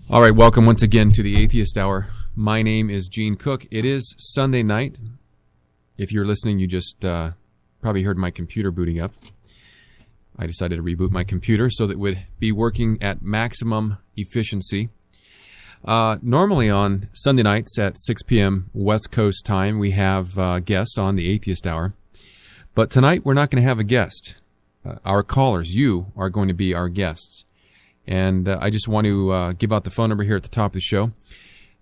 All right, welcome once again to the Atheist Hour. My name is Gene Cook. It is Sunday night. If you're listening, you just probably heard my computer booting up. I decided to reboot my computer so that it would be working at maximum efficiency. Normally on Sunday nights at 6 p.m. West Coast time, we have guests on the Atheist Hour. But tonight, we're not going to have a guest. Our callers, you, are going to be our guests. And I just want to give out the phone number here at the top of the show.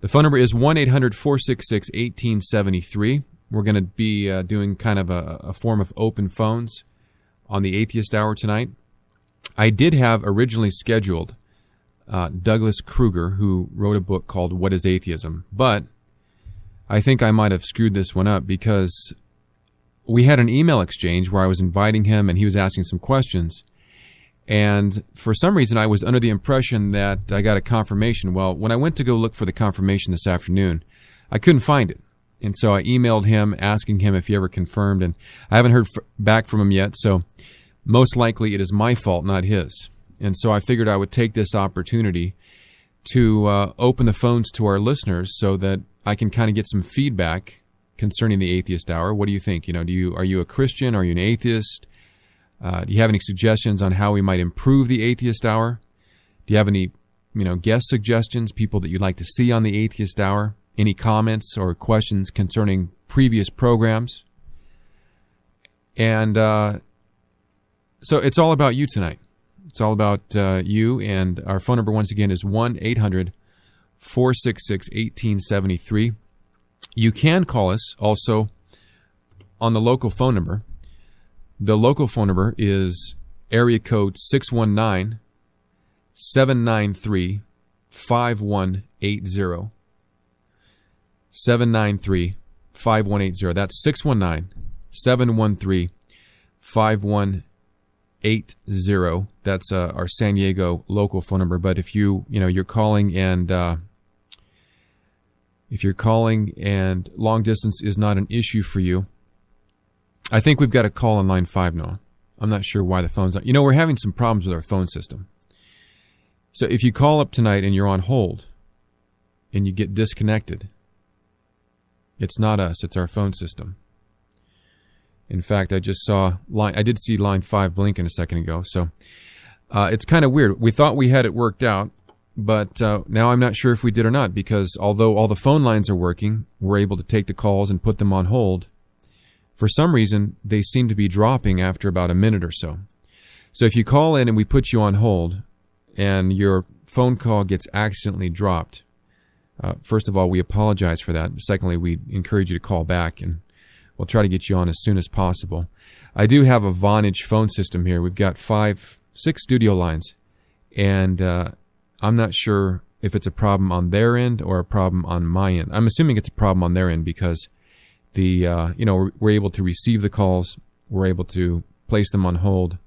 The phone number is 1-800-466-1873. We're going to be doing kind of a form of open phones on the Atheist Hour tonight. I did have originally scheduled Douglas Kruger, who wrote a book called What is Atheism? But I think I might have screwed this one up because we had an email exchange where I was inviting him and he was asking some questions. And for some reason, I was under the impression that I got a confirmation. Well, when I went to go look for the confirmation this afternoon, I couldn't find it. And so I emailed him asking him if he ever confirmed, and I haven't heard back from him yet. So most likely it is my fault, not his. And so I figured I would take this opportunity to open the phones to our listeners so that I can kind of get some feedback concerning the Atheist Hour. What do you think? Are you a Christian? Are you an atheist? Do you have any suggestions on how we might improve the Atheist Hour? Do you have any, guest suggestions, people that you'd like to see on the Atheist Hour? Any comments or questions concerning previous programs? And so it's all about you tonight. It's all about you, and our phone number once again is 1-800-466-1873. You can call us also on the local phone number. The local phone number is area code 619-793-5180. 793-5180. That's 619-713-5180. That's our San Diego local phone number. But if you're calling and long distance is not an issue for you, I think we've got a call on line 5 now. I'm not sure why the phone's not. We're having some problems with our phone system. So if you call up tonight and you're on hold and you get disconnected, it's not us, it's our phone system. In fact, I did see line 5 blinking a second ago. So it's kind of weird. We thought we had it worked out, but now I'm not sure if we did or not, because although all the phone lines are working, we're able to take the calls and put them on hold. For some reason, they seem to be dropping after about a minute or so. So if you call in and we put you on hold and your phone call gets accidentally dropped, first of all, we apologize for that. Secondly, we encourage you to call back, and we'll try to get you on as soon as possible. I do have a Vonage phone system here. We've got 6 studio lines, and I'm not sure if it's a problem on their end or a problem on my end. I'm assuming it's a problem on their end because we're able to receive the calls, we're able to place them on hold,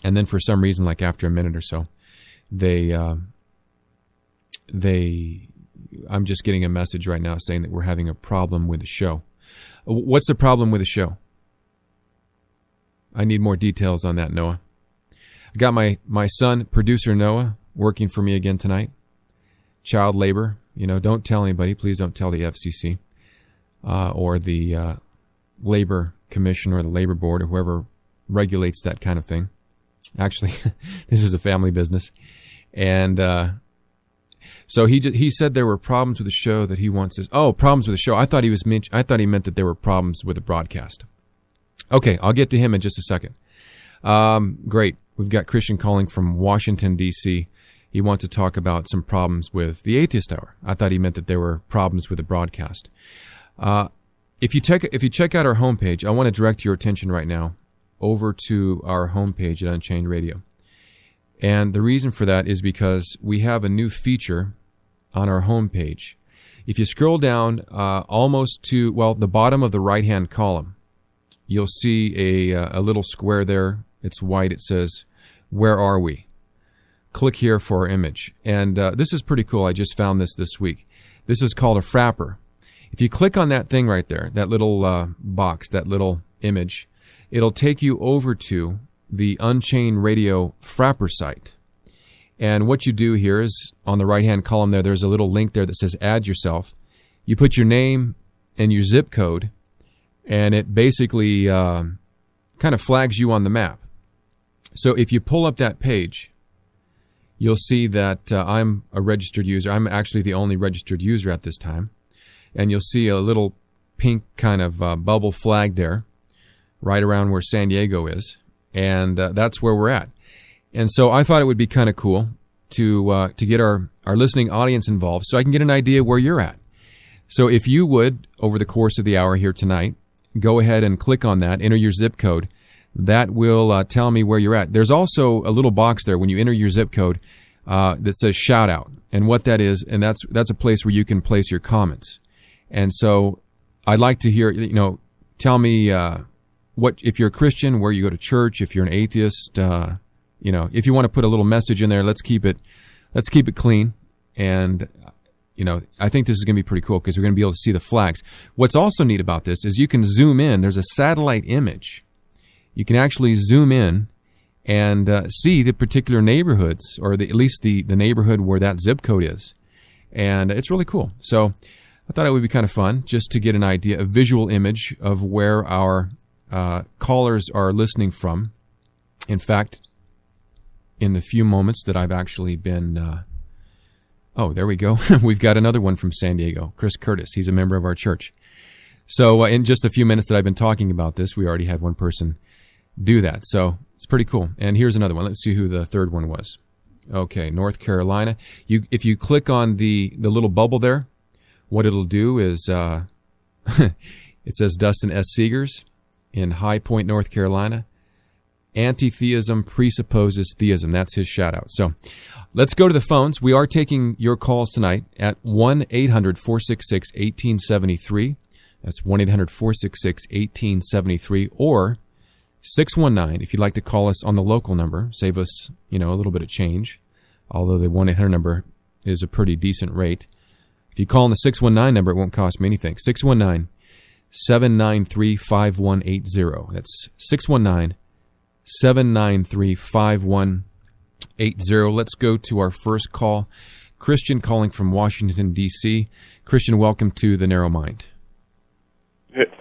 and then for some reason, like after a minute or so, I'm just getting a message right now saying that we're having a problem with the show. What's the problem with the show? I need more details on that, Noah. I got my son, producer Noah, working for me again tonight. Child labor, don't tell anybody. Please don't tell the FCC. Or the Labor Commission or the Labor Board or whoever regulates that kind of thing. Actually, this is a family business. And so he said there were problems with the show that he wants to... Oh, problems with the show. I thought he meant that there were problems with the broadcast. Okay, I'll get to him in just a second. Great. We've got Christian calling from Washington, D.C. He wants to talk about some problems with the Atheist Hour. I thought he meant that there were problems with the broadcast. If you check out our homepage, I want to direct your attention right now over to our homepage at Unchained Radio. And the reason for that is because we have a new feature on our homepage. If you scroll down almost to, the bottom of the right-hand column, you'll see a little square there. It's white. It says, "Where are we?" Click here for our image. And this is pretty cool. I just found this week. This is called a frapper. If you click on that thing right there, that little box, that little image, it'll take you over to the Unchained Radio Frapper site. And what you do here is on the right-hand column there's a little link there that says Add Yourself. You put your name and your zip code, and it basically kind of flags you on the map. So if you pull up that page, you'll see that I'm a registered user. I'm actually the only registered user at this time. And you'll see a little pink kind of bubble flag there, right around where San Diego is. And that's where we're at. And so I thought it would be kind of cool to get our listening audience involved so I can get an idea where you're at. So if you would, over the course of the hour here tonight, go ahead and click on that, enter your zip code. That will tell me where you're at. There's also a little box there when you enter your zip code that says shout out. And what that is, and that's a place where you can place your comments. And so I'd like to hear, tell me what, if you're a Christian, where you go to church, if you're an atheist, if you want to put a little message in there, let's keep it clean. And, I think this is going to be pretty cool because we're going to be able to see the flags. What's also neat about this is you can zoom in. There's a satellite image. You can actually zoom in and see the particular neighborhoods, or at least the neighborhood where that zip code is. And it's really cool. So I thought it would be kind of fun just to get an idea, a visual image of where our callers are listening from. In fact, in the few moments that I've actually been... oh, there we go. We've got another one from San Diego, Chris Curtis. He's a member of our church. So in just a few minutes that I've been talking about this, we already had one person do that. So it's pretty cool. And here's another one. Let's see who the third one was. Okay, North Carolina. If you click on the little bubble there, what it'll do is it says Dustin S. Seegers in High Point, North Carolina. Anti-theism presupposes theism. That's his shout out. So let's go to the phones. We are taking your calls tonight at 1-800-466-1873. That's 1-800-466-1873 or 619 if you'd like to call us on the local number. Save us, a little bit of change, although the 1-800 number is a pretty decent rate. If you call on the 619 number, it won't cost me anything. 619-793-5180. That's 619-793-5180. Let's go to our first call. Christian calling from Washington, D.C. Christian, welcome to The Narrow Mind.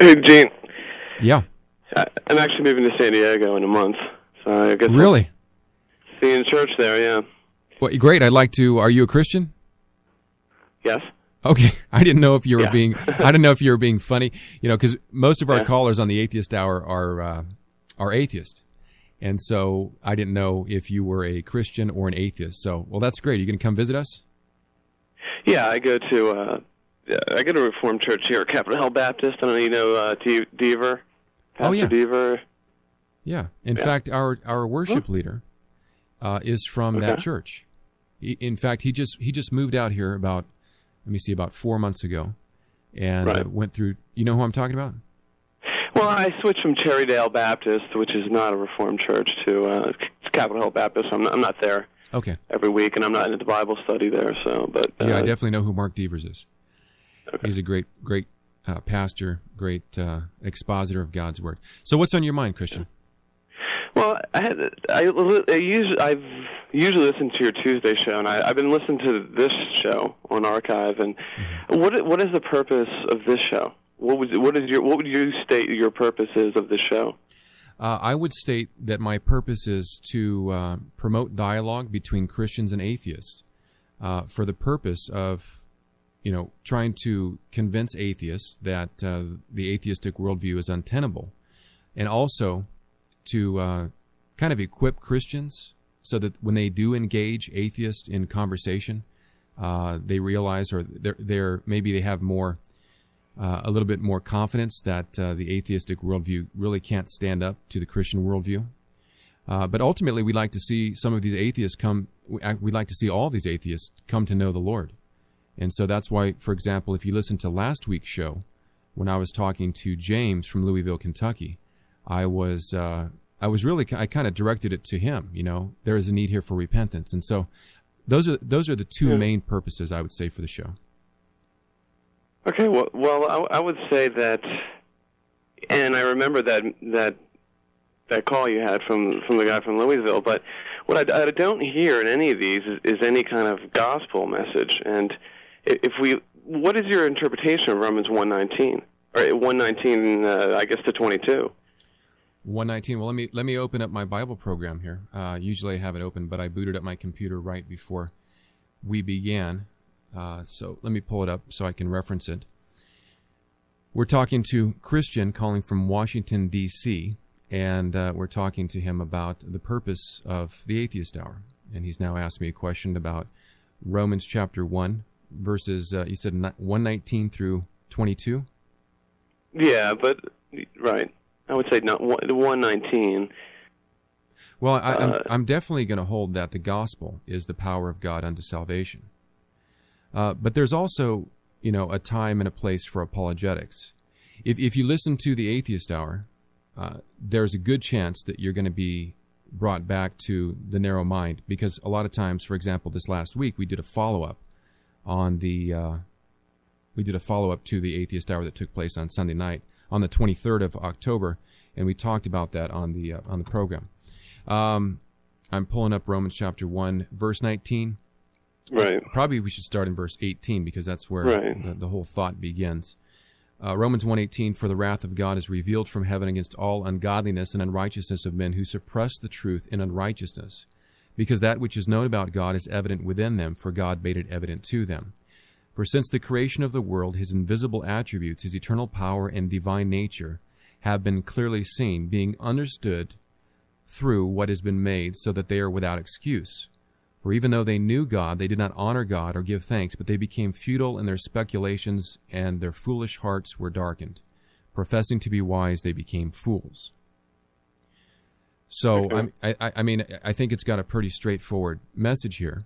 Hey, Gene. Yeah. I'm actually moving to San Diego in a month. So I guess really? I'll see you in church there, yeah. Well, great. I'd like to... Are you a Christian? Yes. Okay. I didn't know if you were being... I didn't know if you were being funny. Because most of our callers on the Atheist Hour are atheists. And so I didn't know if you were a Christian or an atheist. So, well, that's great. Are you going to come visit us? Yeah, I go to a Reformed church here at Capitol Hill Baptist. I don't know, you know Deaver? Pastor Deaver? Yeah. In fact, our worship leader is from that church. In fact, he just moved out here about 4 months ago and went through, you know who I'm talking about? Well, I switched from Cherrydale Baptist, which is not a Reformed church, to Capitol Hill Baptist. I'm not there every week, and I'm not into Bible study there. So, but I definitely know who Mark Devers is. Okay. He's a great pastor, great expositor of God's word. So, what's on your mind, Christian? Well, I've usually listened to your Tuesday show, and I've been listening to this show on archive. And what is the purpose of this show? What would you state your purpose is of this show? I would state that my purpose is to promote dialogue between Christians and atheists, for the purpose of, trying to convince atheists that the atheistic worldview is untenable, and also to kind of equip Christians so that when they do engage atheists in conversation, they realize, or maybe they have more. A little bit more confidence that the atheistic worldview really can't stand up to the Christian worldview. But ultimately, we'd like to see some of these atheists we'd like to see all of these atheists come to know the Lord. And so that's why, for example, if you listen to last week's show, when I was talking to James from Louisville, Kentucky, I kind of directed it to him. There is a need here for repentance. And so those are the two main purposes, I would say, for the show. Okay, well, I would say that, and I remember that call you had from the guy from Louisville. But what I don't hear in any of these is any kind of gospel message. And what is your interpretation of Romans 1:19 or 1:19? I guess to 22. 1:19. Well, let me open up my Bible program here. Usually I have it open, but I booted up my computer right before we began. So let me pull it up so I can reference it. We're talking to Christian calling from Washington, D.C., and we're talking to him about the purpose of the Atheist Hour. And he's now asked me a question about Romans chapter 1, verses, you said 1:19 through 22? Yeah, but, right. I would say not 1:19. Well, I'm definitely going to hold that the gospel is the power of God unto salvation. But there's also, a time and a place for apologetics. If you listen to the Atheist Hour, there's a good chance that you're going to be brought back to the narrow mind, because a lot of times, for example, this last week we did a follow-up on to the Atheist Hour that took place on Sunday night, on the 23rd of October, and we talked about that on the program. I'm pulling up Romans chapter 1, verse 19. Right. Probably we should start in verse 18, because that's where the whole thought begins. Romans 1:18, for the wrath of God is revealed from heaven against all ungodliness and unrighteousness of men who suppress the truth in unrighteousness, because that which is known about God is evident within them, for God made it evident to them. For since the creation of the world, his invisible attributes, his eternal power and divine nature, have been clearly seen, being understood through what has been made, so that they are without excuse. For even though they knew God, they did not honor God or give thanks, but they became futile in their speculations, and their foolish hearts were darkened. Professing to be wise, they became fools. So, I think it's got a pretty straightforward message here,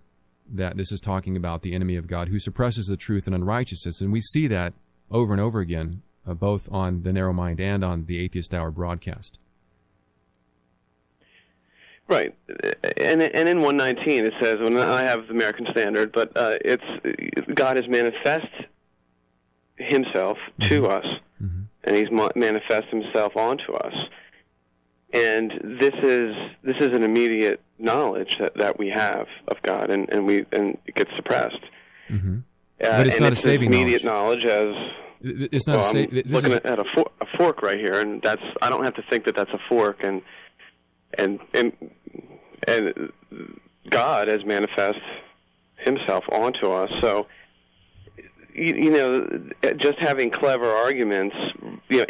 that this is talking about the enemy of God who suppresses the truth in unrighteousness. And we see that over and over again, both on the Narrow Mind and on the Atheist Hour broadcast. Right. And in 1:19 it says, and I have the American Standard, but it's God has manifest himself to us, and he's manifest himself onto us. And this is an immediate knowledge that we have of God, and it gets suppressed. But it's not a saving immediate knowledge. As it's not I'm looking at a fork right here, and I don't have to think that that's a fork, and God has manifest himself onto us. So, just having clever arguments,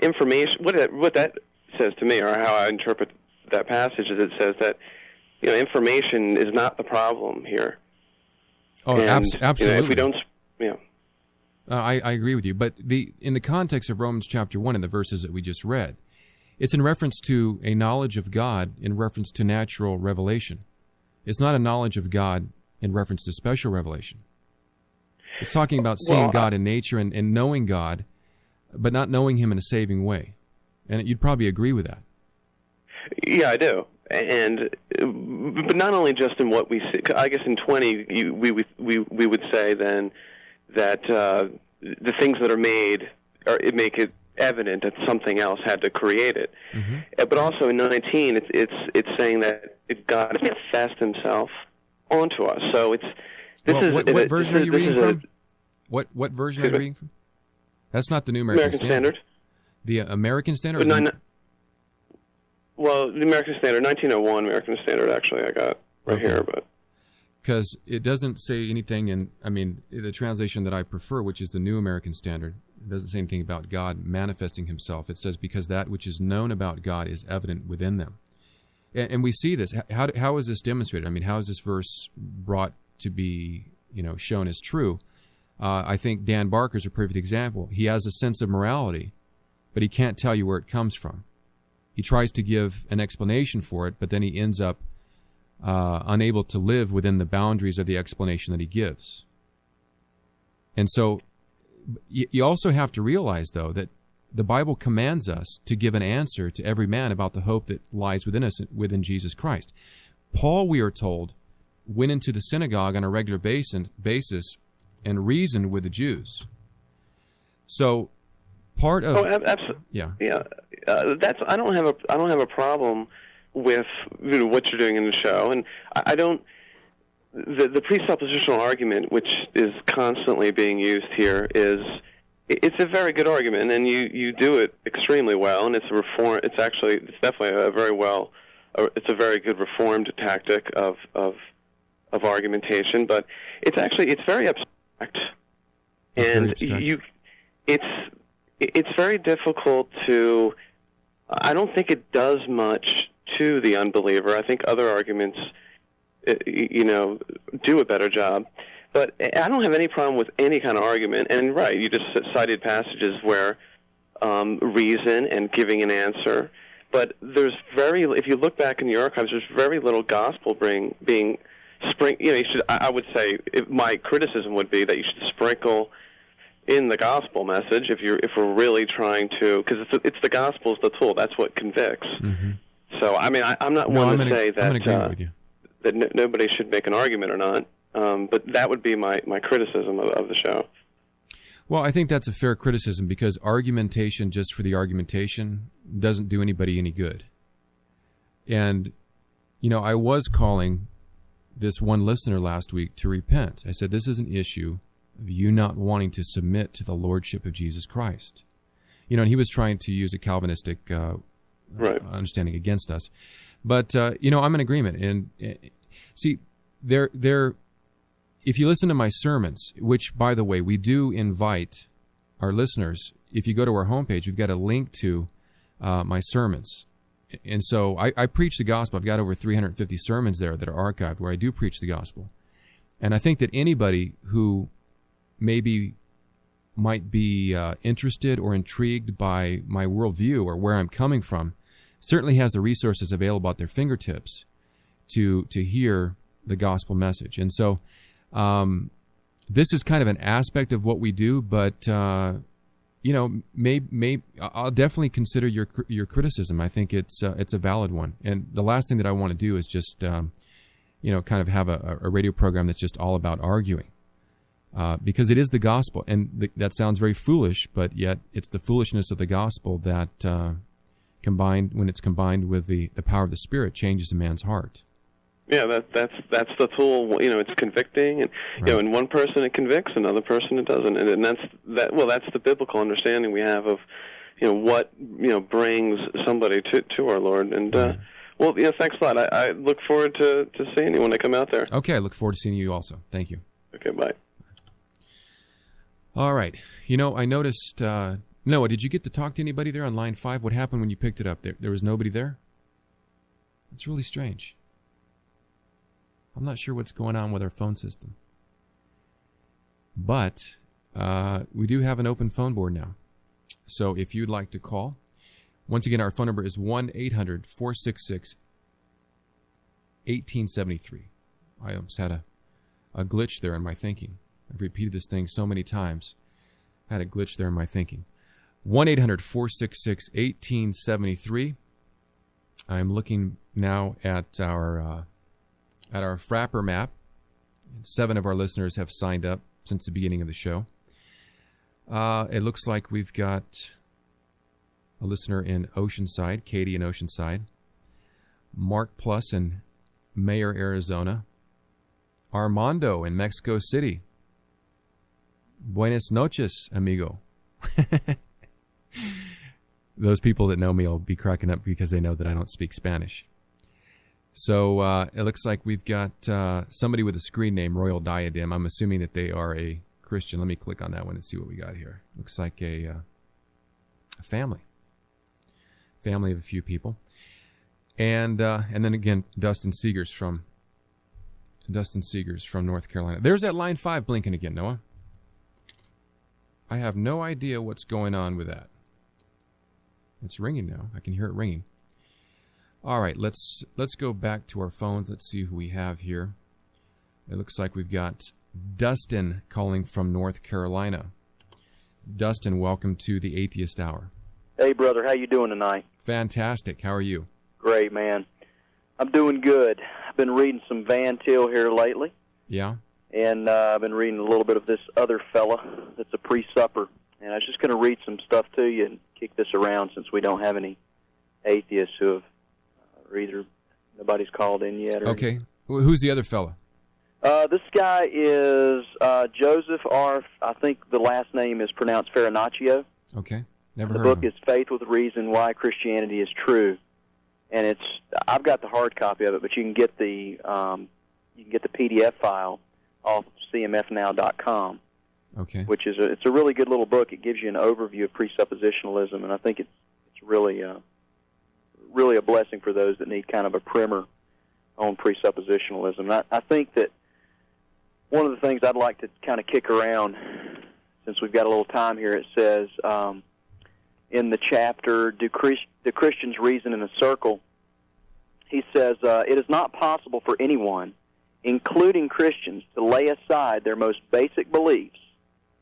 information. What that says to me, or how I interpret that passage, is it says that information is not the problem here. Oh, absolutely. If we don't, I agree with you. But in the context of Romans chapter 1 and the verses that we just read, it's in reference to a knowledge of God in reference to natural revelation. It's not a knowledge of God in reference to special revelation. It's talking about seeing God in nature and knowing God, but not knowing him in a saving way. And you'd probably agree with that. Yeah, I do. But not only just in what we see. I guess in 20, we would say then that the things that are made make it evident that something else had to create it. But also in 19, it's saying that God manifest himself onto us. So what version are you reading from? What version are you reading from? That's not the New American Standard. The American Standard? Well, the American Standard, 1901 American Standard, actually, I got here. But because it doesn't say anything in, the translation that I prefer, which is the New American Standard, it doesn't say anything about God manifesting himself. It says, because that which is known about God is evident within them. And we see this. How is this demonstrated? How is this verse brought to be, shown as true? I think Dan Barker's a perfect example. He has a sense of morality, but he can't tell you where it comes from. He tries to give an explanation for it, but then he ends up unable to live within the boundaries of the explanation that he gives. And so you also have to realize, though, that the Bible commands us to give an answer to every man about the hope that lies within us, within Jesus Christ. Paul, we are told, went into the synagogue on a regular basis and reasoned with the Jews. So part of absolutely, yeah. I don't have a problem with what you're doing in the show, and I don't. The presuppositional argument, which is constantly being used here, it's a very good argument, and you do it extremely well, and it's a reform. It's definitely it's a very good reformed tactic of argumentation, but it's very abstract, and it's very difficult to. I don't think it does much to the unbeliever. I think other arguments, do a better job. But I don't have any problem with any kind of argument. And right, you just cited passages where reason and giving an answer. But there's if you look back in the archives, there's very little gospel being sprinkled. I would say my criticism would be that you should sprinkle in the gospel message if we're really trying to, because it's the gospel is the tool. That's what convicts. Mm-hmm. So I mean, I'm not one to say that that nobody should make an argument or not. But that would be my criticism of the show. Well, I think that's a fair criticism, because argumentation just for the argumentation doesn't do anybody any good. And, I was calling this one listener last week to repent. I said, this is an issue of you not wanting to submit to the lordship of Jesus Christ. And he was trying to use a Calvinistic understanding against us. But, I'm in agreement. And see, if you listen to my sermons, which, by the way, we do invite our listeners, if you go to our homepage, we've got a link to my sermons. And so I preach the gospel. I've got over 350 sermons there that are archived where I do preach the gospel. And I think that anybody who might be interested or intrigued by my worldview or where I'm coming from certainly has the resources available at their fingertips to hear the gospel message. And so this is kind of an aspect of what we do, but I'll definitely consider your criticism. I think it's a valid one. And the last thing that I want to do is just kind of have a radio program that's just all about arguing, because it is the gospel, and that sounds very foolish, but yet it's the foolishness of the gospel that when it's combined with the power of the Spirit, changes a man's heart. Yeah, that's the tool. It's convicting, and in one person it convicts, another person it doesn't, and that's the biblical understanding we have of, what brings somebody to our Lord. And thanks a lot. I look forward to seeing you when I come out there. Okay, I look forward to seeing you also. Thank you. Okay, bye. All right. I noticed. Noah, did you get to talk to anybody there on line 5? What happened when you picked it up? There was nobody there? It's really strange. I'm not sure what's going on with our phone system. But we do have an open phone board now. So if you'd like to call, once again, our phone number is 1-800-466-1873. I almost had a glitch there in my thinking. I've repeated this thing so many times. I had a glitch there in my thinking. 1-800-466-1873. I'm looking now at our Frapper map. 7 of our listeners have signed up since the beginning of the show. It looks like we've got a listener in Oceanside, Katie in Oceanside, Mark Plus in Mayer, Arizona, Armando in Mexico City. Buenas noches, amigo. Those people that know me will be cracking up because they know that I don't speak Spanish. So it looks like we've got somebody with a screen name, Royal Diadem. I'm assuming that they are a Christian. Let me click on that one and see what we got here. Looks like a family of a few people. And then again, Dustin Seegers from North Carolina. There's that line 5 blinking again, Noah. I have no idea what's going on with that. It's ringing now. I can hear it ringing. All right, let's go back to our phones. Let's see who we have here. It looks like we've got Dustin calling from North Carolina. Dustin, welcome to the Atheist Hour. Hey, brother. How you doing tonight? Fantastic. How are you? Great, man. I'm doing good. I've been reading some Van Til here lately. Yeah? And I've been reading a little bit of this other fella that's a pre-supper. And I was just going to read some stuff to you and kick this around since we don't have any atheists who have or either nobody's called in yet. Or Okay. Who's the other fella? This guy is Joseph R. I think the last name is pronounced Farinaccio. Okay. Never The heard book of him. is Faith with Reason: Why Christianity is True, and I've got the hard copy of it, but you can get the PDF file off cmfnow.com. Okay. Which is it's a really good little book. It gives you an overview of presuppositionalism, and I think it's really a blessing for those that need kind of a primer on presuppositionalism. And I think that one of the things I'd like to kind of kick around, since we've got a little time here, it says in the chapter, Do Christians Reason in a Circle? He says, it is not possible for anyone, including Christians, to lay aside their most basic beliefs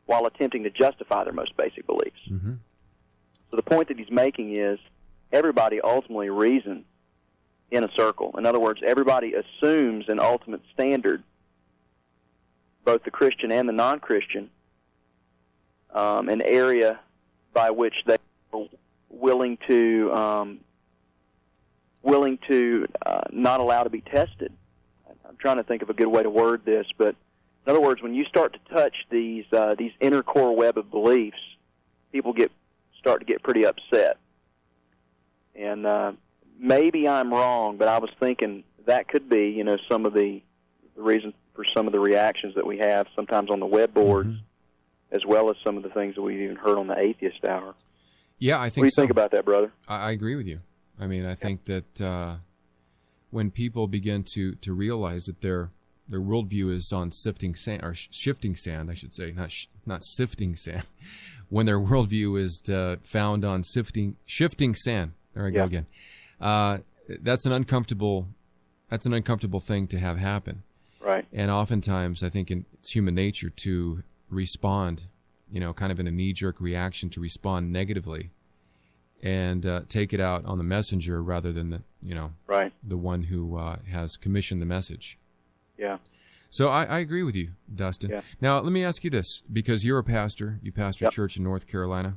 while attempting to justify their most basic beliefs. Mm-hmm. So the point that he's making is everybody ultimately reasons in a circle. In other words, everybody assumes an ultimate standard, both the Christian and the non-Christian, an area by which they are willing to not allow to be tested. I'm trying to think of a good way to word this, but in other words, when you start to touch these inner core web of beliefs, people start to get pretty upset. And maybe I'm wrong, but I was thinking that could be, some of the reason for some of the reactions that we have sometimes on the web boards, as well as some of the things that we've even heard on the Atheist Hour. Yeah, I think so. What do you think about that, brother? I agree with you. I mean, I think that when people begin to realize that their worldview is on sifting sand, or shifting sand, I should say, not sifting sand. When their worldview is found on shifting sand. There I go again. That's an uncomfortable thing to have happen. Right. And oftentimes, I think it's human nature to respond, kind of in a knee-jerk reaction, to respond negatively, and take it out on the messenger rather than the one who has commissioned the message. Yeah. So I agree with you, Dustin. Yeah. Now, let me ask you this, because you're a pastor. You pastor a church in North Carolina.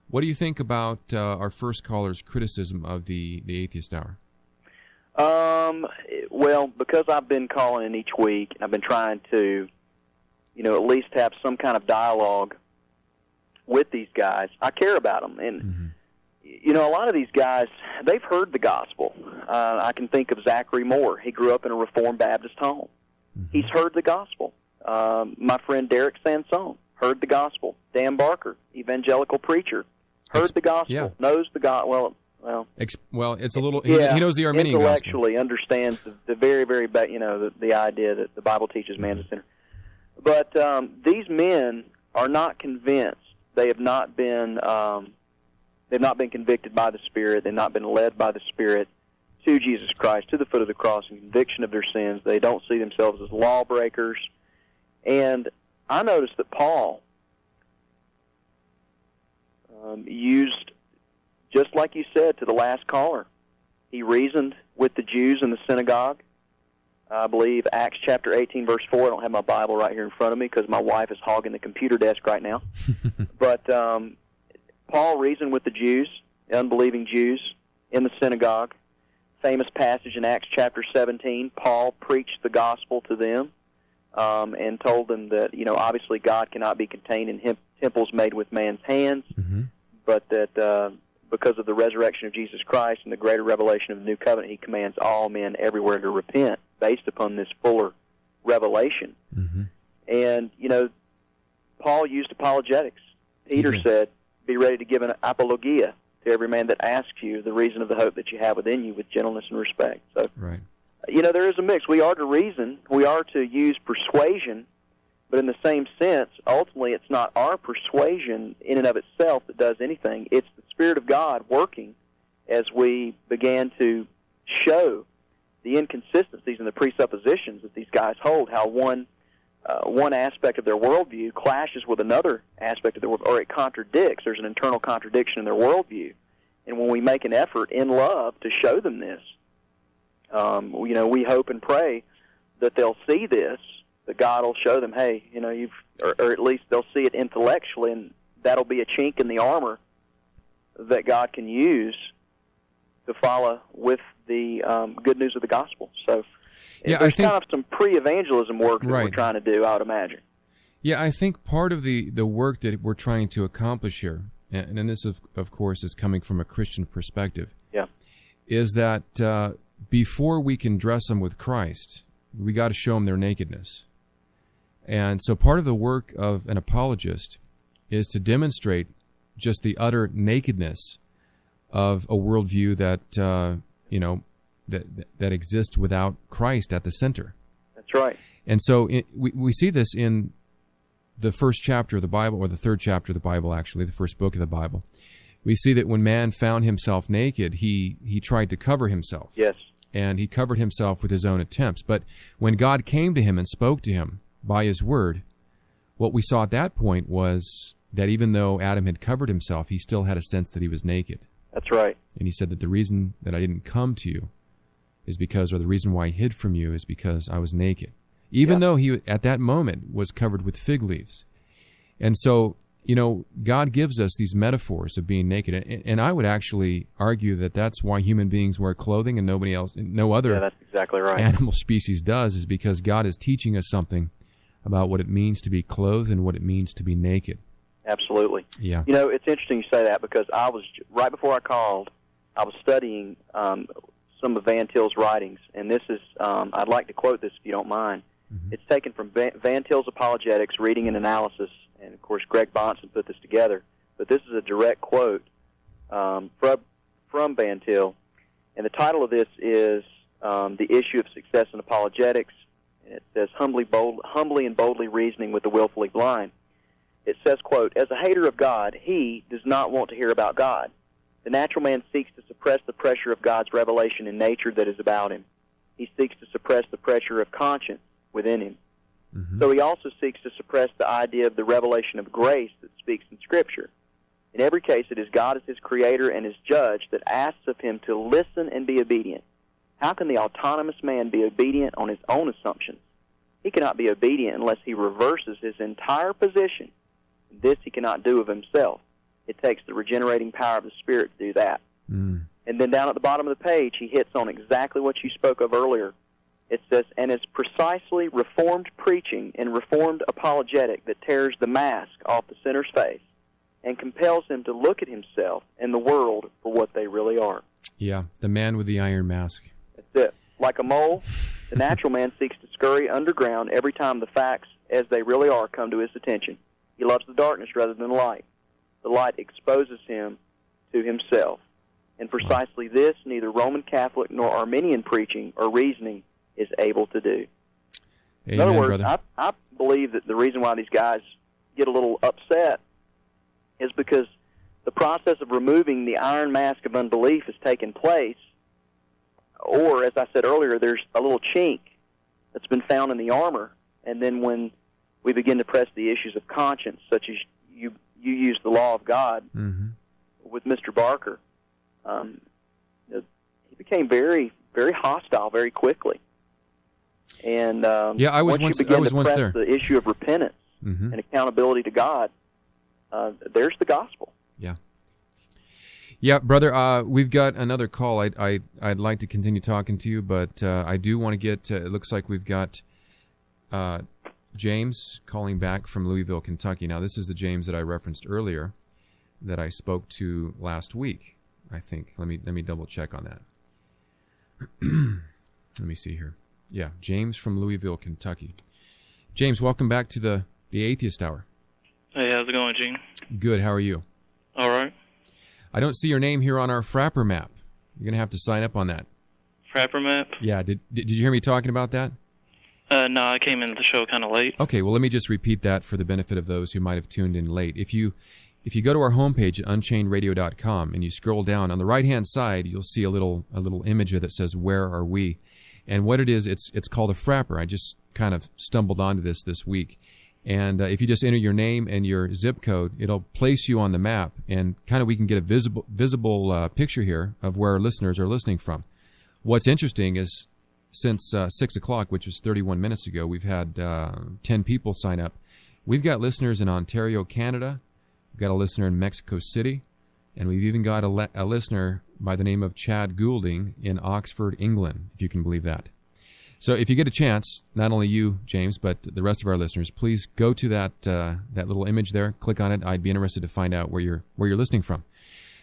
What do you think about our first caller's criticism of the Atheist Hour? Well, because I've been calling in each week, I've been trying to, at least have some kind of dialogue with these guys. I care about them. And, a lot of these guys, they've heard the gospel. I can think of Zachary Moore. He grew up in a Reformed Baptist home. He's heard the gospel. My friend Derek Sansone heard the gospel. Dan Barker, evangelical preacher, heard the gospel, knows the gospel. Well, it's a little. He knows the Arminian intellectually gospel. Understands the very, very, the idea that the Bible teaches man is a sinner. But these men are not convinced. They have not been. They've not been convicted by the Spirit. They've not been led by the Spirit to Jesus Christ, to the foot of the cross, in conviction of their sins. They don't see themselves as lawbreakers. And I noticed that Paul used, just like you said to the last caller, he reasoned with the Jews in the synagogue. I believe Acts chapter 18, verse 4. I don't have my Bible right here in front of me because my wife is hogging the computer desk right now. But Paul reasoned with the Jews, the unbelieving Jews, in the synagogue. Famous passage in Acts chapter 17. Paul preached the gospel to them and told them that, obviously God cannot be contained in temples made with man's hands, but that because of the resurrection of Jesus Christ and the greater revelation of the new covenant, he commands all men everywhere to repent based upon this fuller revelation. And, Paul used apologetics. Peter said, be ready to give an apologia to every man that asks you the reason of the hope that you have within you with gentleness and respect. So, there is a mix. We are to reason. We are to use persuasion. But in the same sense, ultimately, it's not our persuasion in and of itself that does anything. It's the Spirit of God working as we began to show the inconsistencies and the presuppositions that these guys hold, how one aspect of their worldview clashes with another aspect of their worldview, or it contradicts. There's an internal contradiction in their worldview. And when we make an effort in love to show them this, we hope and pray that they'll see this, that God will show them, hey, or at least they'll see it intellectually, and that'll be a chink in the armor that God can use to follow with the good news of the gospel. So Yeah, there's I think, kind of some pre-evangelism work that Right. we're trying to do, I would imagine. Yeah, I think part of the work that we're trying to accomplish here, and this, of course, is coming from a Christian perspective, Yeah. is that before we can dress them with Christ, we got to show them their nakedness. And so part of the work of an apologist is to demonstrate just the utter nakedness of a worldview that that exists without Christ at the center. That's right. And so we see this in the first chapter of the Bible, or the third chapter of the Bible, actually, the first book of the Bible. We see that when man found himself naked, he tried to cover himself. Yes. And he covered himself with his own attempts. But when God came to him and spoke to him by his word, what we saw at that point was that even though Adam had covered himself, he still had a sense that he was naked. That's right. And he said that the reason that I didn't come to you is because, or the reason why I hid from you is because I was naked. Even though he, at that moment, was covered with fig leaves. And so, God gives us these metaphors of being naked. And I would actually argue that that's why human beings wear clothing and nobody else, no other that's exactly right. animal species does, is because God is teaching us something about what it means to be clothed and what it means to be naked. Absolutely. Yeah. It's interesting you say that, because I was, right before I called, I was studying some of Van Til's writings, and this is, I'd like to quote this if you don't mind. Mm-hmm. It's taken from Van Til's Apologetics, Reading and Analysis, and of course Greg Bonson put this together, but this is a direct quote from Van Til, and the title of this is The Issue of Success in Apologetics, and it says, Humbly and boldly reasoning with the willfully blind. It says, quote, as a hater of God, he does not want to hear about God. The natural man seeks to suppress the pressure of God's revelation in nature that is about him. He seeks to suppress the pressure of conscience within him. Mm-hmm. So he also seeks to suppress the idea of the revelation of grace that speaks in Scripture. In every case, it is God as his creator and his judge that asks of him to listen and be obedient. How can the autonomous man be obedient on his own assumptions? He cannot be obedient unless he reverses his entire position. This he cannot do of himself. It takes the regenerating power of the Spirit to do that. Mm. And then down at the bottom of the page, he hits on exactly what you spoke of earlier. It says, and it's precisely Reformed preaching and Reformed apologetic that tears the mask off the sinner's face and compels him to look at himself and the world for what they really are. Yeah, the man with the iron mask. That's it. Like a mole, the natural man seeks to scurry underground every time the facts as they really are come to his attention. He loves the darkness rather than the light. The light exposes him to himself. And precisely this, neither Roman Catholic nor Arminian preaching or reasoning is able to do. Amen, in other words, brother. I believe that the reason why these guys get a little upset is because the process of removing the iron mask of unbelief has taken place, or, as I said earlier, there's a little chink that's been found in the armor, and then when we begin to press the issues of conscience, such as you use the law of God with Mr. Barker, he became very, very hostile very quickly. And I was once there. The issue of repentance and accountability to God, there's the gospel. Yeah, brother. We've got another call. I'd like to continue talking to you, but I do want to get. It looks like we've got James calling back from Louisville, Kentucky. Now, this is the James that I referenced earlier, that I spoke to last week. I think. Let me double check on that. Let me see here. Yeah, James from Louisville, Kentucky. James, welcome back to the Atheist Hour. Hey, how's it going, Gene? Good. How are you? All right. I don't see your name here on our Frapper map. You're going to have to sign up on that. Frapper map? Yeah. Did you hear me talking about that? No, I came into the show kind of late. Okay, well, let me just repeat that for the benefit of those who might have tuned in late. If you go to our homepage at unchainedradio.com and you scroll down, on the right-hand side, you'll see a little image that says, Where Are We? And what it is, it's called a Frapper. I just kind of stumbled onto this week. And if you just enter your name and your zip code, it'll place you on the map, and kind of we can get a visible picture here of where our listeners are listening from. What's interesting is since 6 o'clock, which was 31 minutes ago, we've had 10 people sign up. We've got listeners in Ontario, Canada. We've got a listener in Mexico City. And we've even got a listener by the name of Chad Goulding in Oxford, England, if you can believe that. So if you get a chance, not only you, James, but the rest of our listeners, please go to that little image there, click on it. I'd be interested to find out where you're listening from.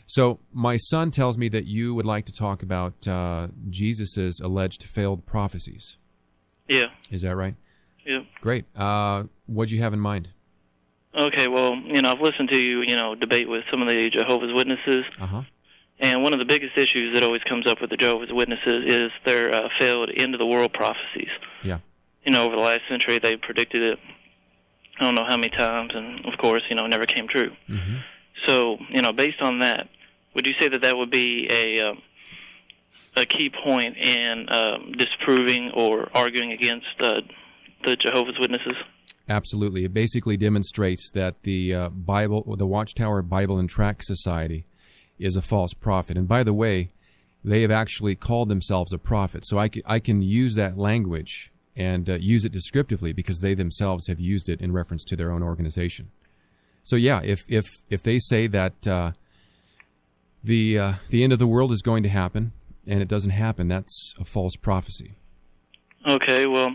So my son tells me that you would like to talk about Jesus's alleged failed prophecies. Yeah. Is that right? Yeah. Great. What do you have in mind? Okay, well, I've listened to you, debate with some of the Jehovah's Witnesses. Uh-huh. And one of the biggest issues that always comes up with the Jehovah's Witnesses is their failed end-of-the-world prophecies. Yeah. Over the last century, they predicted it, I don't know how many times, and, of course, it never came true. Mm-hmm. So, based on that, would you say that that would be a key point in disproving or arguing against the Jehovah's Witnesses? Absolutely. It basically demonstrates that the Bible, the Watchtower Bible and Tract Society, is a false prophet. And by the way, they have actually called themselves a prophet. So I can use that language and use it descriptively because they themselves have used it in reference to their own organization. So yeah, if they say that the end of the world is going to happen and it doesn't happen, that's a false prophecy. Okay, well,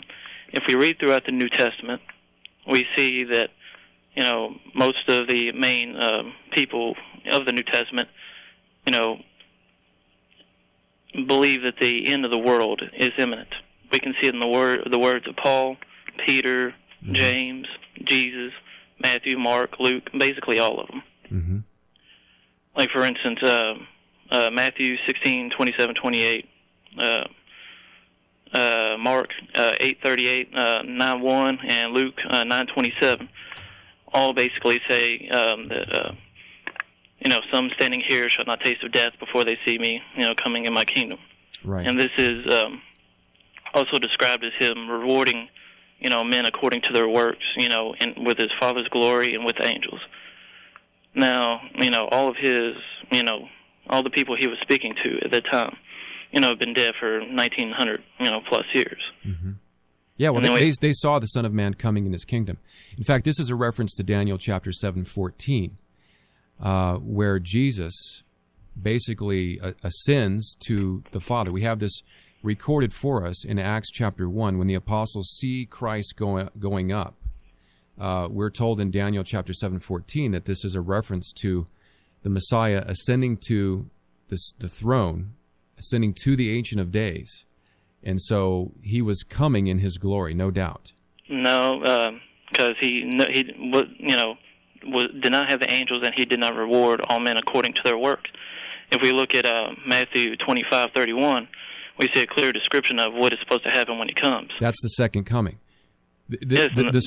if we read throughout the New Testament, we see that most of the main people of the New Testament believe that the end of the world is imminent. We can see it in the words of Paul, Peter, mm-hmm. James, Jesus, Matthew, Mark, Luke, basically all of them. Mm-hmm. Like, for instance, Matthew 16:27-28, Mark 8:38, 9:1, and Luke 9:27, all basically say that some standing here shall not taste of death before they see me, coming in my kingdom. Right. And this is also described as him rewarding, men according to their works, and with his Father's glory and with angels. Now, all of his, all the people he was speaking to at that time, have been dead for 1,900, plus years. Mm-hmm. Yeah, well, they saw the Son of Man coming in his kingdom. In fact, this is a reference to Daniel chapter 7:14, where Jesus basically ascends to the Father. We have this recorded for us in Acts chapter 1 when the apostles see Christ going up. We're told in Daniel chapter 7:14 that this is a reference to the Messiah ascending to the throne, ascending to the Ancient of Days. And so he was coming in his glory, no doubt. No, because he did not have the angels, and he did not reward all men according to their work. If we look at Matthew 25:31, we see a clear description of what is supposed to happen when he comes. That's the second coming. The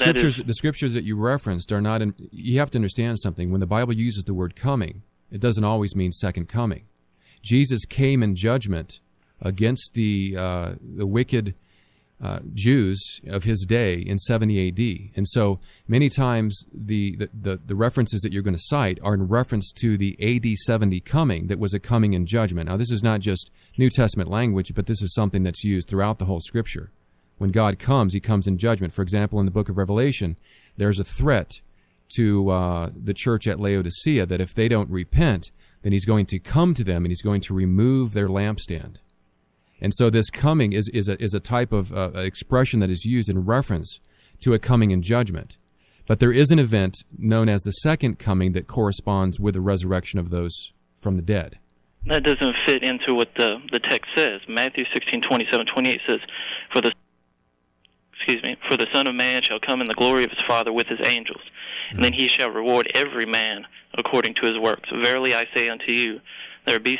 scriptures that you referenced are not. You have to understand something. When the Bible uses the word coming, it doesn't always mean second coming. Jesus came in judgment against the wicked Jews of his day in 70 A.D. And so many times the references that you're going to cite are in reference to the A.D. 70 coming that was a coming in judgment. Now, this is not just New Testament language, but this is something that's used throughout the whole Scripture. When God comes, he comes in judgment. For example, in the book of Revelation, there's a threat to the church at Laodicea that if they don't repent, then he's going to come to them and he's going to remove their lampstand. And so this coming is a type of expression that is used in reference to a coming in judgment. But there is an event known as the second coming that corresponds with the resurrection of those from the dead. That doesn't fit into what the text says. Matthew 16:27-28 says, For the Son of Man shall come in the glory of his Father with his angels, and then he shall reward every man according to his works. Verily I say unto you, there be